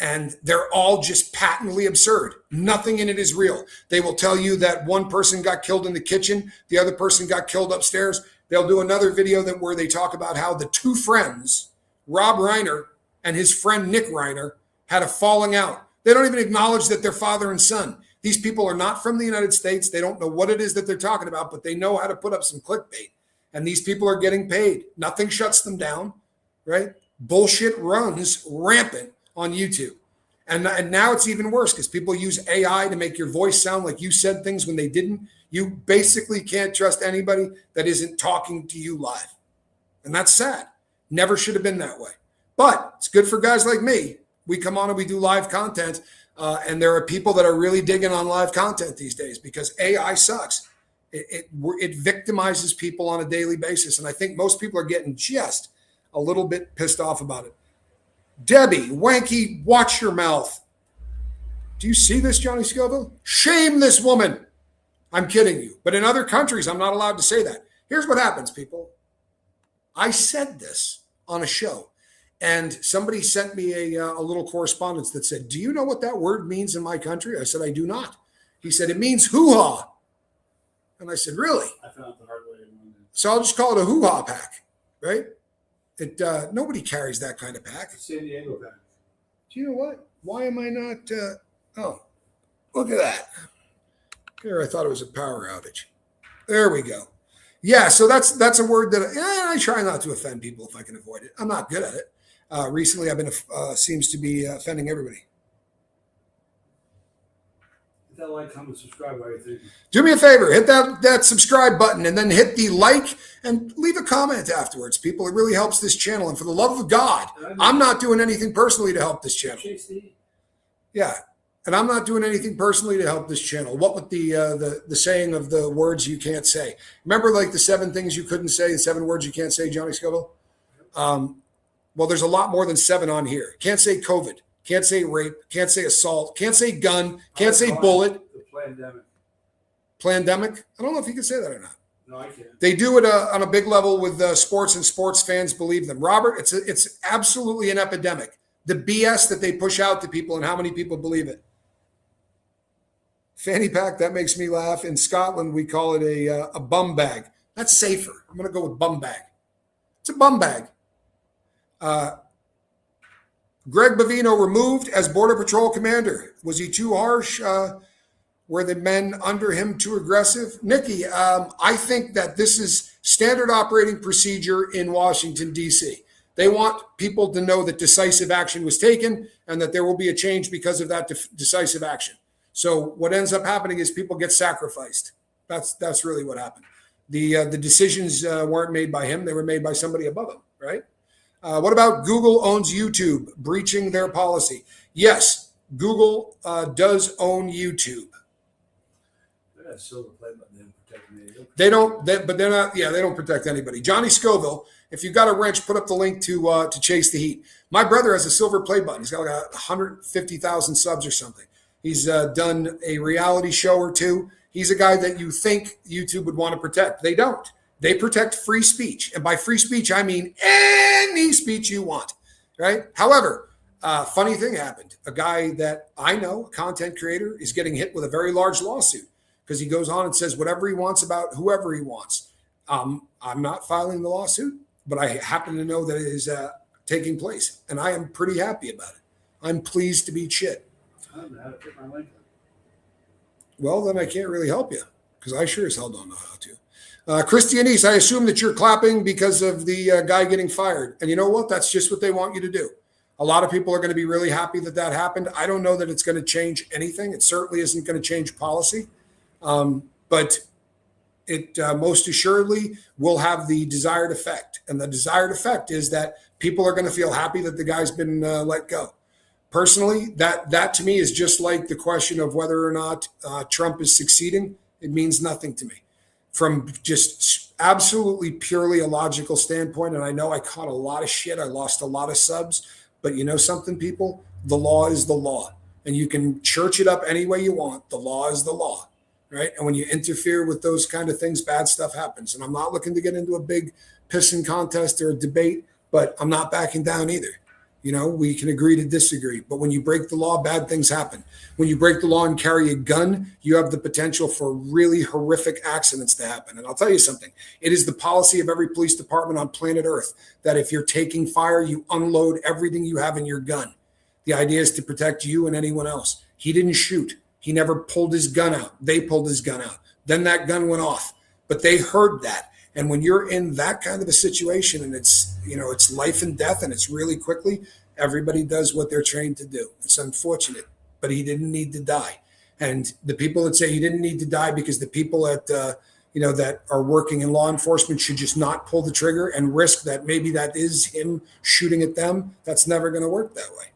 And they're all just patently absurd. Nothing in it is real. They will tell you that one person got killed in the kitchen, the other person got killed upstairs. They'll do another video where they talk about how the 2 friends, Rob Reiner and his friend Nick Reiner, had a falling out. They don't even acknowledge that they're father and son. These people are not from the United States. They don't know what it is that they're talking about, but they know how to put up some clickbait. And these people are getting paid. Nothing shuts them down, right? Bullshit runs rampant on YouTube. And now it's even worse because people use AI to make your voice sound like you said things when they didn't. You basically can't trust anybody that isn't talking to you live. And that's sad. Never should have been that way. But it's good for guys like me. We come on and we do live content. And there are people that are really digging on live content these days because AI sucks. It victimizes people on a daily basis. And I think most people are getting just a little bit pissed off about it. Debbie, Wanky, watch your mouth. Do you see this, Johnny Scoville? Shame this woman. I'm kidding you. But in other countries, I'm not allowed to say that. Here's what happens, people. I said this on a show. And somebody sent me a little correspondence that said, do you know what that word means in my country? I said, I do not. He said, it means hoo-ha. And I said, really? I found the hard way. So I'll just call it a hoo-ha pack, right? Nobody carries that kind of pack. San Diego pack. Do you know what? Why am I not? Oh, look at that. Here, I thought it was a power outage. There we go. Yeah, so that's a word that I try not to offend people if I can avoid it. I'm not good at it. Recently, I've been seems to be offending everybody. Hit that like, comment, subscribe. What are you thinking? Do me a favor, hit that subscribe button and then hit the like and leave a comment afterwards. People, it really helps this channel. And for the love of God, I'm not doing anything personally to help this channel. Yeah, and I'm not doing anything personally to help this channel. What with the saying of the words you can't say? Remember, like the 7 things you couldn't say, the 7 words you can't say, Johnny Scoville? Well, there's a lot more than 7 on here. Can't say COVID. Can't say rape. Can't say assault. Can't say gun. Can't say bullet. The pandemic. Plandemic? I don't know if you can say that or not. No, I can't. They do it on a big level with sports, and sports fans believe them. Robert, it's absolutely an epidemic. The BS that they push out to people and how many people believe it. Fanny pack, that makes me laugh. In Scotland, we call it a bum bag. That's safer. I'm going to go with bum bag. It's a bum bag. Greg Bavino removed as Border Patrol commander. Was he too harsh? Were the men under him too aggressive? Nikki, I think that this is standard operating procedure in Washington, D.C. They want people to know that decisive action was taken and that there will be a change because of that decisive action. So what ends up happening is people get sacrificed. That's really what happened. The decisions weren't made by him. They were made by somebody above him, right? What about Google owns YouTube, breaching their policy? Yes, Google does own YouTube. They got silver play button protecting me. But they're not. Yeah, they don't protect anybody. Johnny Scoville, if you've got a wrench, put up the link to Chase the Heat. My brother has a silver play button. He's got like 150,000 subs or something. He's done a reality show or 2. He's a guy that you think YouTube would want to protect. They don't. They protect free speech. And by free speech, I mean any speech you want, right? However, funny thing happened. A guy that I know, a content creator, is getting hit with a very large lawsuit because he goes on and says whatever he wants about whoever he wants. I'm not filing the lawsuit, but I happen to know that it is taking place. And I am pretty happy about it. I'm pleased to be shit. I don't know how to put my link on. Well, then I can't really help you because I sure as hell don't know how to. Christianese, I assume that you're clapping because of the guy getting fired. And you know what? That's just what they want you to do. A lot of people are going to be really happy that that happened. I don't know that it's going to change anything. It certainly isn't going to change policy. But it most assuredly will have the desired effect. And the desired effect is that people are going to feel happy that the guy's been let go. Personally, that to me is just like the question of whether or not Trump is succeeding. It means nothing to me. From just absolutely purely a logical standpoint, and I know I caught a lot of shit. I lost a lot of subs. But you know something, people? The law is the law. And you can church it up any way you want. The law is the law, right? And when you interfere with those kind of things, bad stuff happens. And I'm not looking to get into a big pissing contest or a debate, but I'm not backing down either. You know, we can agree to disagree. But when you break the law, bad things happen. When you break the law and carry a gun, you have the potential for really horrific accidents to happen. And I'll tell you something. It is the policy of every police department on planet Earth that if you're taking fire, you unload everything you have in your gun. The idea is to protect you and anyone else. He didn't shoot. He never pulled his gun out. They pulled his gun out. Then that gun went off. But they heard that. And when you're in that kind of a situation and it's, you know, it's life and death and it's really quickly, everybody does what they're trained to do. It's unfortunate, but he didn't need to die. And the people that say he didn't need to die because the people at, that are working in law enforcement should just not pull the trigger and risk that maybe that is him shooting at them. That's never going to work that way,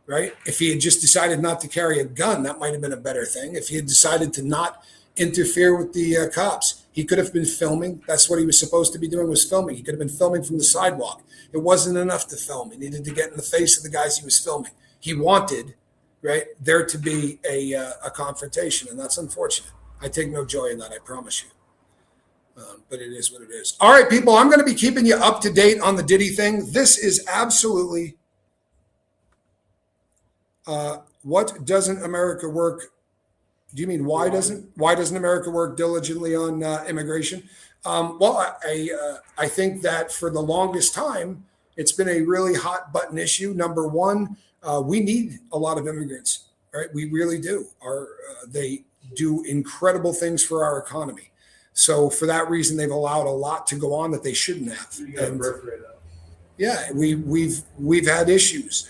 right? If he had just decided not to carry a gun, that might have been a better thing. If he had decided to not interfere with the cops, he could have been filming. That's what he was supposed to be doing, was filming. He could have been filming from the sidewalk. It wasn't enough to film. He needed to get in the face of the guys he was filming. He wanted, right, there to be a confrontation, and that's unfortunate. I take no joy in that, I promise you. But it is what it is. All right, people, I'm going to be keeping you up to date on the Diddy thing. This is absolutely what doesn't America work? Do you mean why doesn't America work diligently on immigration? Well, I think that for the longest time, It's been a really hot button issue. Number one, we need a lot of immigrants, right? We really do. They do incredible things for our economy. So for that reason, they've allowed a lot to go on that they shouldn't have. You got a birth rate up. Yeah, we've had issues,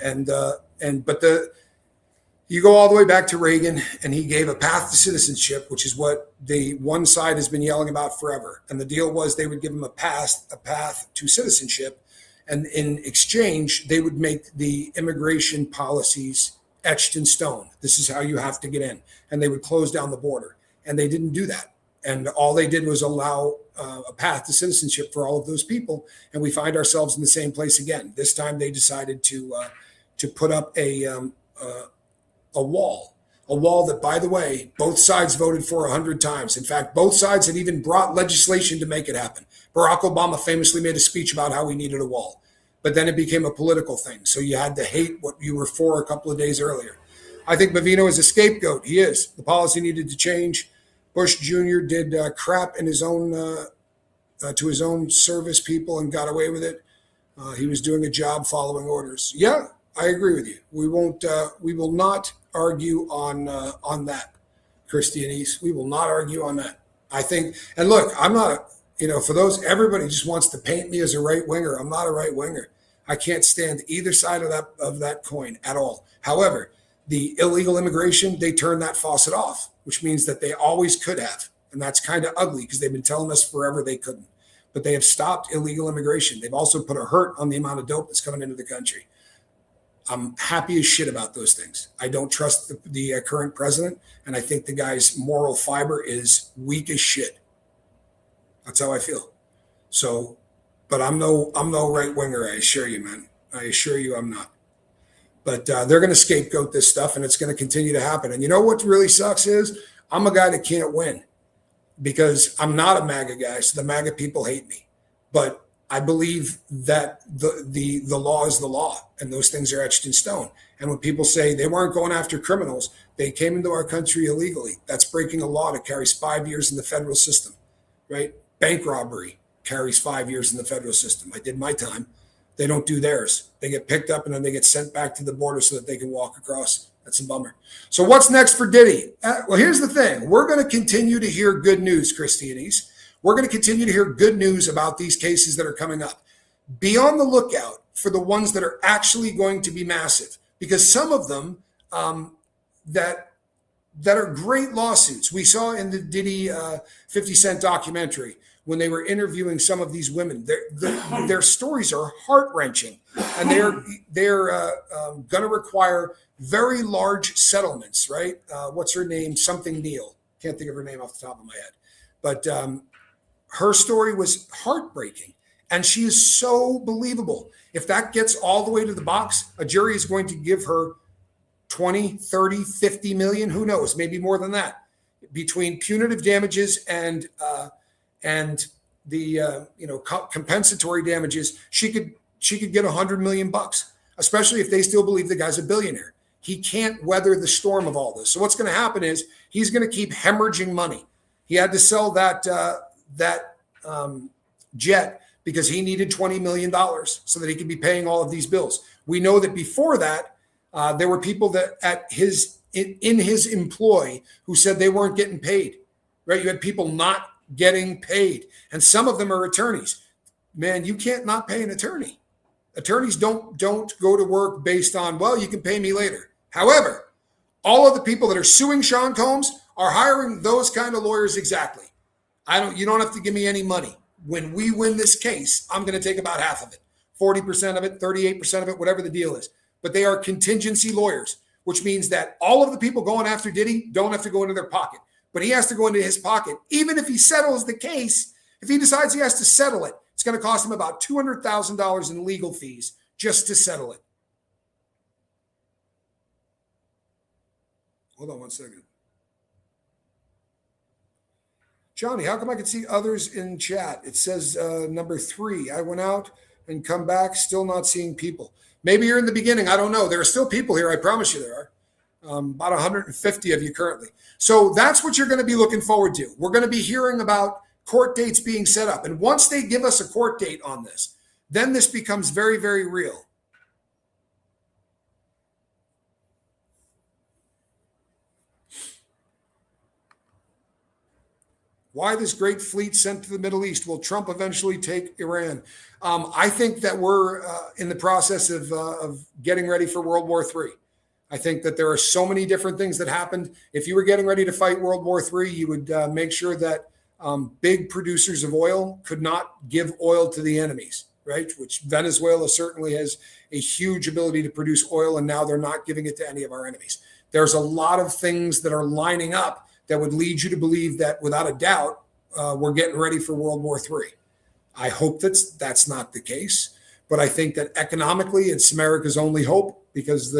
you go all the way back to Reagan, and he gave a path to citizenship, which is what the one side has been yelling about forever. And the deal was they would give them a path to citizenship, and in exchange, they would make the immigration policies etched in stone. This is how you have to get in, and they would close down the border, and they didn't do that. And all they did was allow a path to citizenship for all of those people, and we find ourselves in the same place again. This time, they decided to put up a wall that, by the way, both sides voted for 100 times. In fact, both sides had even brought legislation to make it happen. Barack Obama famously made a speech about how we needed a wall, but then it became a political thing. So you had to hate what you were for a couple of days earlier. I think Bavino is a scapegoat. He is. The policy needed to change. Bush Jr. did crap in his own to his own service people and got away with it. He was doing a job following orders. Yeah, I agree with you. We will not argue on that, Christianese. We will not argue on that. I think, and look, I'm not, for those, everybody just wants to paint me as a right winger. I'm not a right winger. I can't stand either side of that coin at all. However, the illegal immigration, they turned that faucet off, which means that they always could have. And that's kind of ugly because they've been telling us forever they couldn't. But they have stopped illegal immigration. They've also put a hurt on the amount of dope that's coming into the country. I'm happy as shit about those things. I don't trust the current president, and I think the guy's moral fiber is weak as shit. That's how I feel. So, but I'm no right winger. I assure you, man. I assure you, I'm not. But they're going to scapegoat this stuff, and it's going to continue to happen. And you know what really sucks is I'm a guy that can't win because I'm not a MAGA guy. So the MAGA people hate me, but I believe that the law is the law, and those things are etched in stone. And when people say they weren't going after criminals, they came into our country illegally. That's breaking a law that carries 5 years in the federal system, right? Bank robbery carries 5 years in the federal system. I did my time. They don't do theirs. They get picked up and then they get sent back to the border so that they can walk across. That's a bummer. So what's next for Diddy? Well, here's the thing. We're going to continue to hear good news, Christianese. We're going to continue to hear good news about these cases that are coming up. Be on the lookout for the ones that are actually going to be massive, because some of them that are great lawsuits. We saw in the Diddy 50 Cent documentary when they were interviewing some of these women. Their stories are heart-wrenching, and they're going to require very large settlements, right? What's her name? Something Neal. Can't think of her name off the top of my head. But her story was heartbreaking, and she is so believable. If that gets all the way to the box, a jury is going to give her 20, 30, 50 million, who knows, maybe more than that, between punitive damages and the compensatory damages. She could get $100 million, especially if they still believe the guy's a billionaire. He can't weather the storm of all this. So what's going to happen is he's going to keep hemorrhaging money. He had to sell that jet because he needed $20 million so that he could be paying all of these bills. We know that before that, there were people that in his employ who said they weren't getting paid, right? You had people not getting paid, and some of them are attorneys. Man, you can't not pay an attorney. Attorneys don't go to work based on, well, you can pay me later. However, all of the people that are suing Sean Combs are hiring those kind of lawyers exactly. You don't have to give me any money. When we win this case, I'm going to take about half of it, 40% of it, 38% of it, whatever the deal is. But they are contingency lawyers, which means that all of the people going after Diddy don't have to go into their pocket, but he has to go into his pocket. Even if he settles the case, if he decides he has to settle it, it's going to cost him about $200,000 in legal fees just to settle it. Hold on one second. Johnny, how come I can see others in chat? It says number 3. I went out and come back, still not seeing people. Maybe you're in the beginning. I don't know. There are still people here. I promise you there are. About 150 of you currently. So that's what you're going to be looking forward to. We're going to be hearing about court dates being set up. And once they give us a court date on this, then this becomes very, very real. Why this great fleet sent to the Middle East? Will Trump eventually take Iran? I think that we're in the process of getting ready for World War III. I think that there are so many different things that happened. If you were getting ready to fight World War III, you would make sure that big producers of oil could not give oil to the enemies, right? Which Venezuela certainly has a huge ability to produce oil, and now they're not giving it to any of our enemies. There's a lot of things that are lining up that would lead you to believe that, without a doubt, we're getting ready for World War III. I hope that's not the case, but I think that economically it's America's only hope, because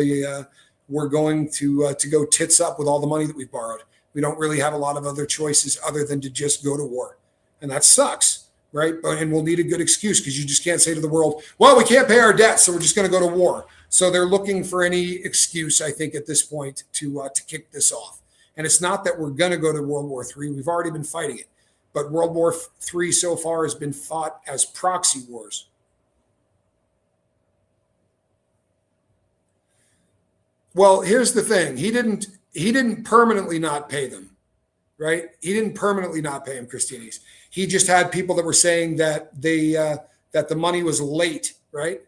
we're going to go tits up with all the money that we've borrowed. We don't really have a lot of other choices other than to just go to war, and that sucks, right? And we'll need a good excuse, because you just can't say to the world, well, we can't pay our debt, so we're just going to go to war. So they're looking for any excuse, I think, at this point to kick this off. And it's not that we're going to go to World War III. We've already been fighting it. But World War III so far has been fought as proxy wars. Well, here's the thing. He didn't permanently not pay them, right? He didn't permanently not pay them, Christinis. He just had people that were saying that that the money was late, right?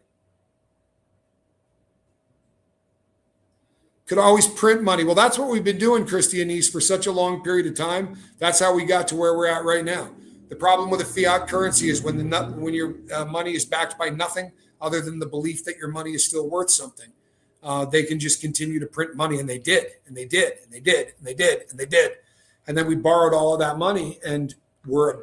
Could always print money. Well, that's what we've been doing, Christianese, for such a long period of time. That's how we got to where we're at right now. The problem with a fiat currency is when your money is backed by nothing other than the belief that your money is still worth something, they can just continue to print money, and they did, and they did, and they did, and they did, and they did. And then we borrowed all of that money, and we're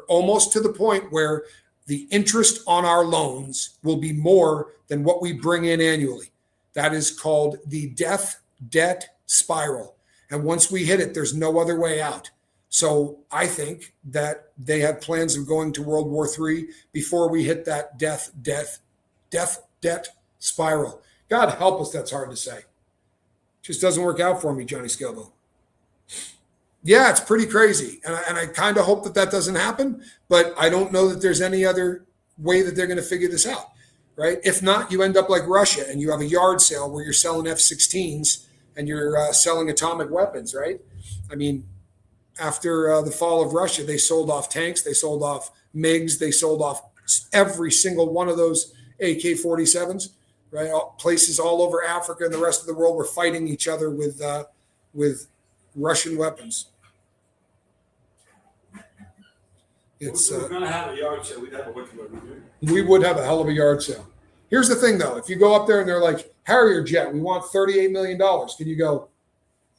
almost to the point where the interest on our loans will be more than what we bring in annually. That is called the death debt spiral. And once we hit it, there's no other way out. So I think that they have plans of going to World War III before we hit that death debt spiral. God help us, that's hard to say. Just doesn't work out for me, Johnny Scalvo. Yeah, it's pretty crazy. And I kind of hope that doesn't happen, but I don't know that there's any other way that they're going to figure this out. Right? If not, you end up like Russia, and you have a yard sale where you're selling F-16s and you're selling atomic weapons, right? I mean, after the fall of Russia, they sold off tanks, they sold off MiGs, they sold off every single one of those AK-47s, right? Places all over Africa and the rest of the world were fighting each other with Russian weapons. It's we're going to have a yard sale. We'd have a wicked one. We would have a hell of a yard sale. Here's the thing, though. If you go up there and they're like, Harrier jet, we want $38 million. Can you go,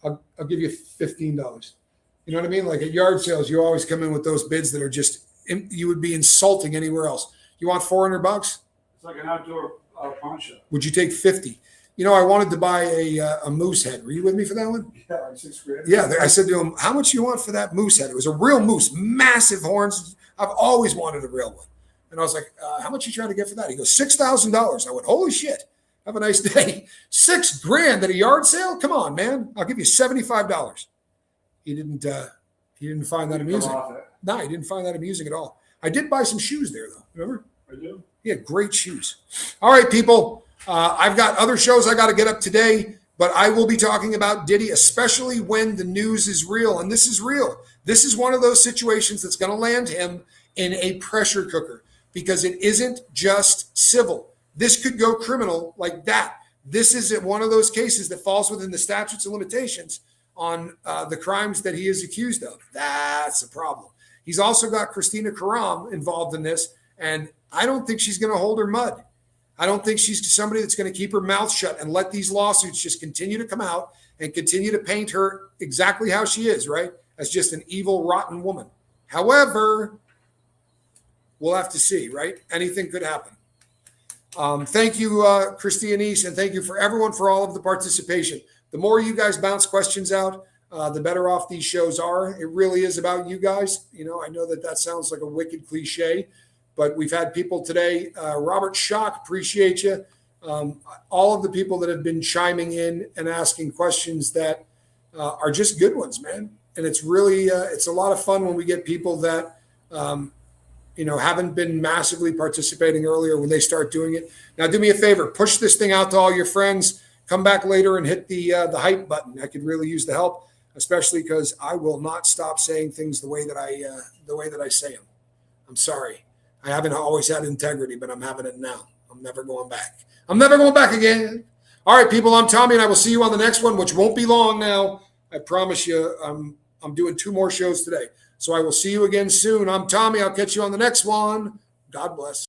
I'll give you $15. You know what I mean? Like at yard sales, you always come in with those bids that are just, you would be insulting anywhere else. You want $400? It's like an outdoor pawn shop. Would you take 50? You know, I wanted to buy a moose head. Were you with me for that one? Yeah, like $6,000. Yeah, I said to him, how much do you want for that moose head? It was a real moose, massive horns. I've always wanted a real one. And I was like, how much are you trying to get for that? He goes, $6,000. I went, holy shit. Have a nice day. $6,000 at a yard sale? Come on, man. I'll give you $75. He didn't find that amusing. No, he didn't find that amusing at all. I did buy some shoes there, though. Remember? I do. He had great shoes. All right, people. I've got other shows I got to get up today, but I will be talking about Diddy, especially when the news is real. And this is real. This is one of those situations that's going to land him in a pressure cooker, because it isn't just civil. This could go criminal like that. This is one of those cases that falls within the statutes of limitations on the crimes that he is accused of. That's a problem. He's also got Christina Karam involved in this, and I don't think she's going to hold her mud. I don't think she's somebody that's going to keep her mouth shut and let these lawsuits just continue to come out and continue to paint her exactly how she is, right? As just an evil, rotten woman. However, we'll have to see, right? Anything could happen. Thank you, Christianese, and thank you for everyone for all of the participation. The more you guys bounce questions out, the better off these shows are. It really is about you guys. You know, I know that sounds like a wicked cliche, but we've had people today. Robert Schock, appreciate you. All of the people that have been chiming in and asking questions that are just good ones, man. And it's really, it's a lot of fun when we get people that haven't been massively participating earlier, when they start doing it. Now, do me a favor, push this thing out to all your friends. Come back later and hit the hype button. I could really use the help, especially because I will not stop saying things the way that I say them. I'm sorry. I haven't always had integrity, but I'm having it now. I'm never going back. I'm never going back again. All right, people, I'm Tommy, and I will see you on the next one, which won't be long now. I promise you, I'm doing 2 more shows today. So I will see you again soon. I'm Tommy. I'll catch you on the next one. God bless.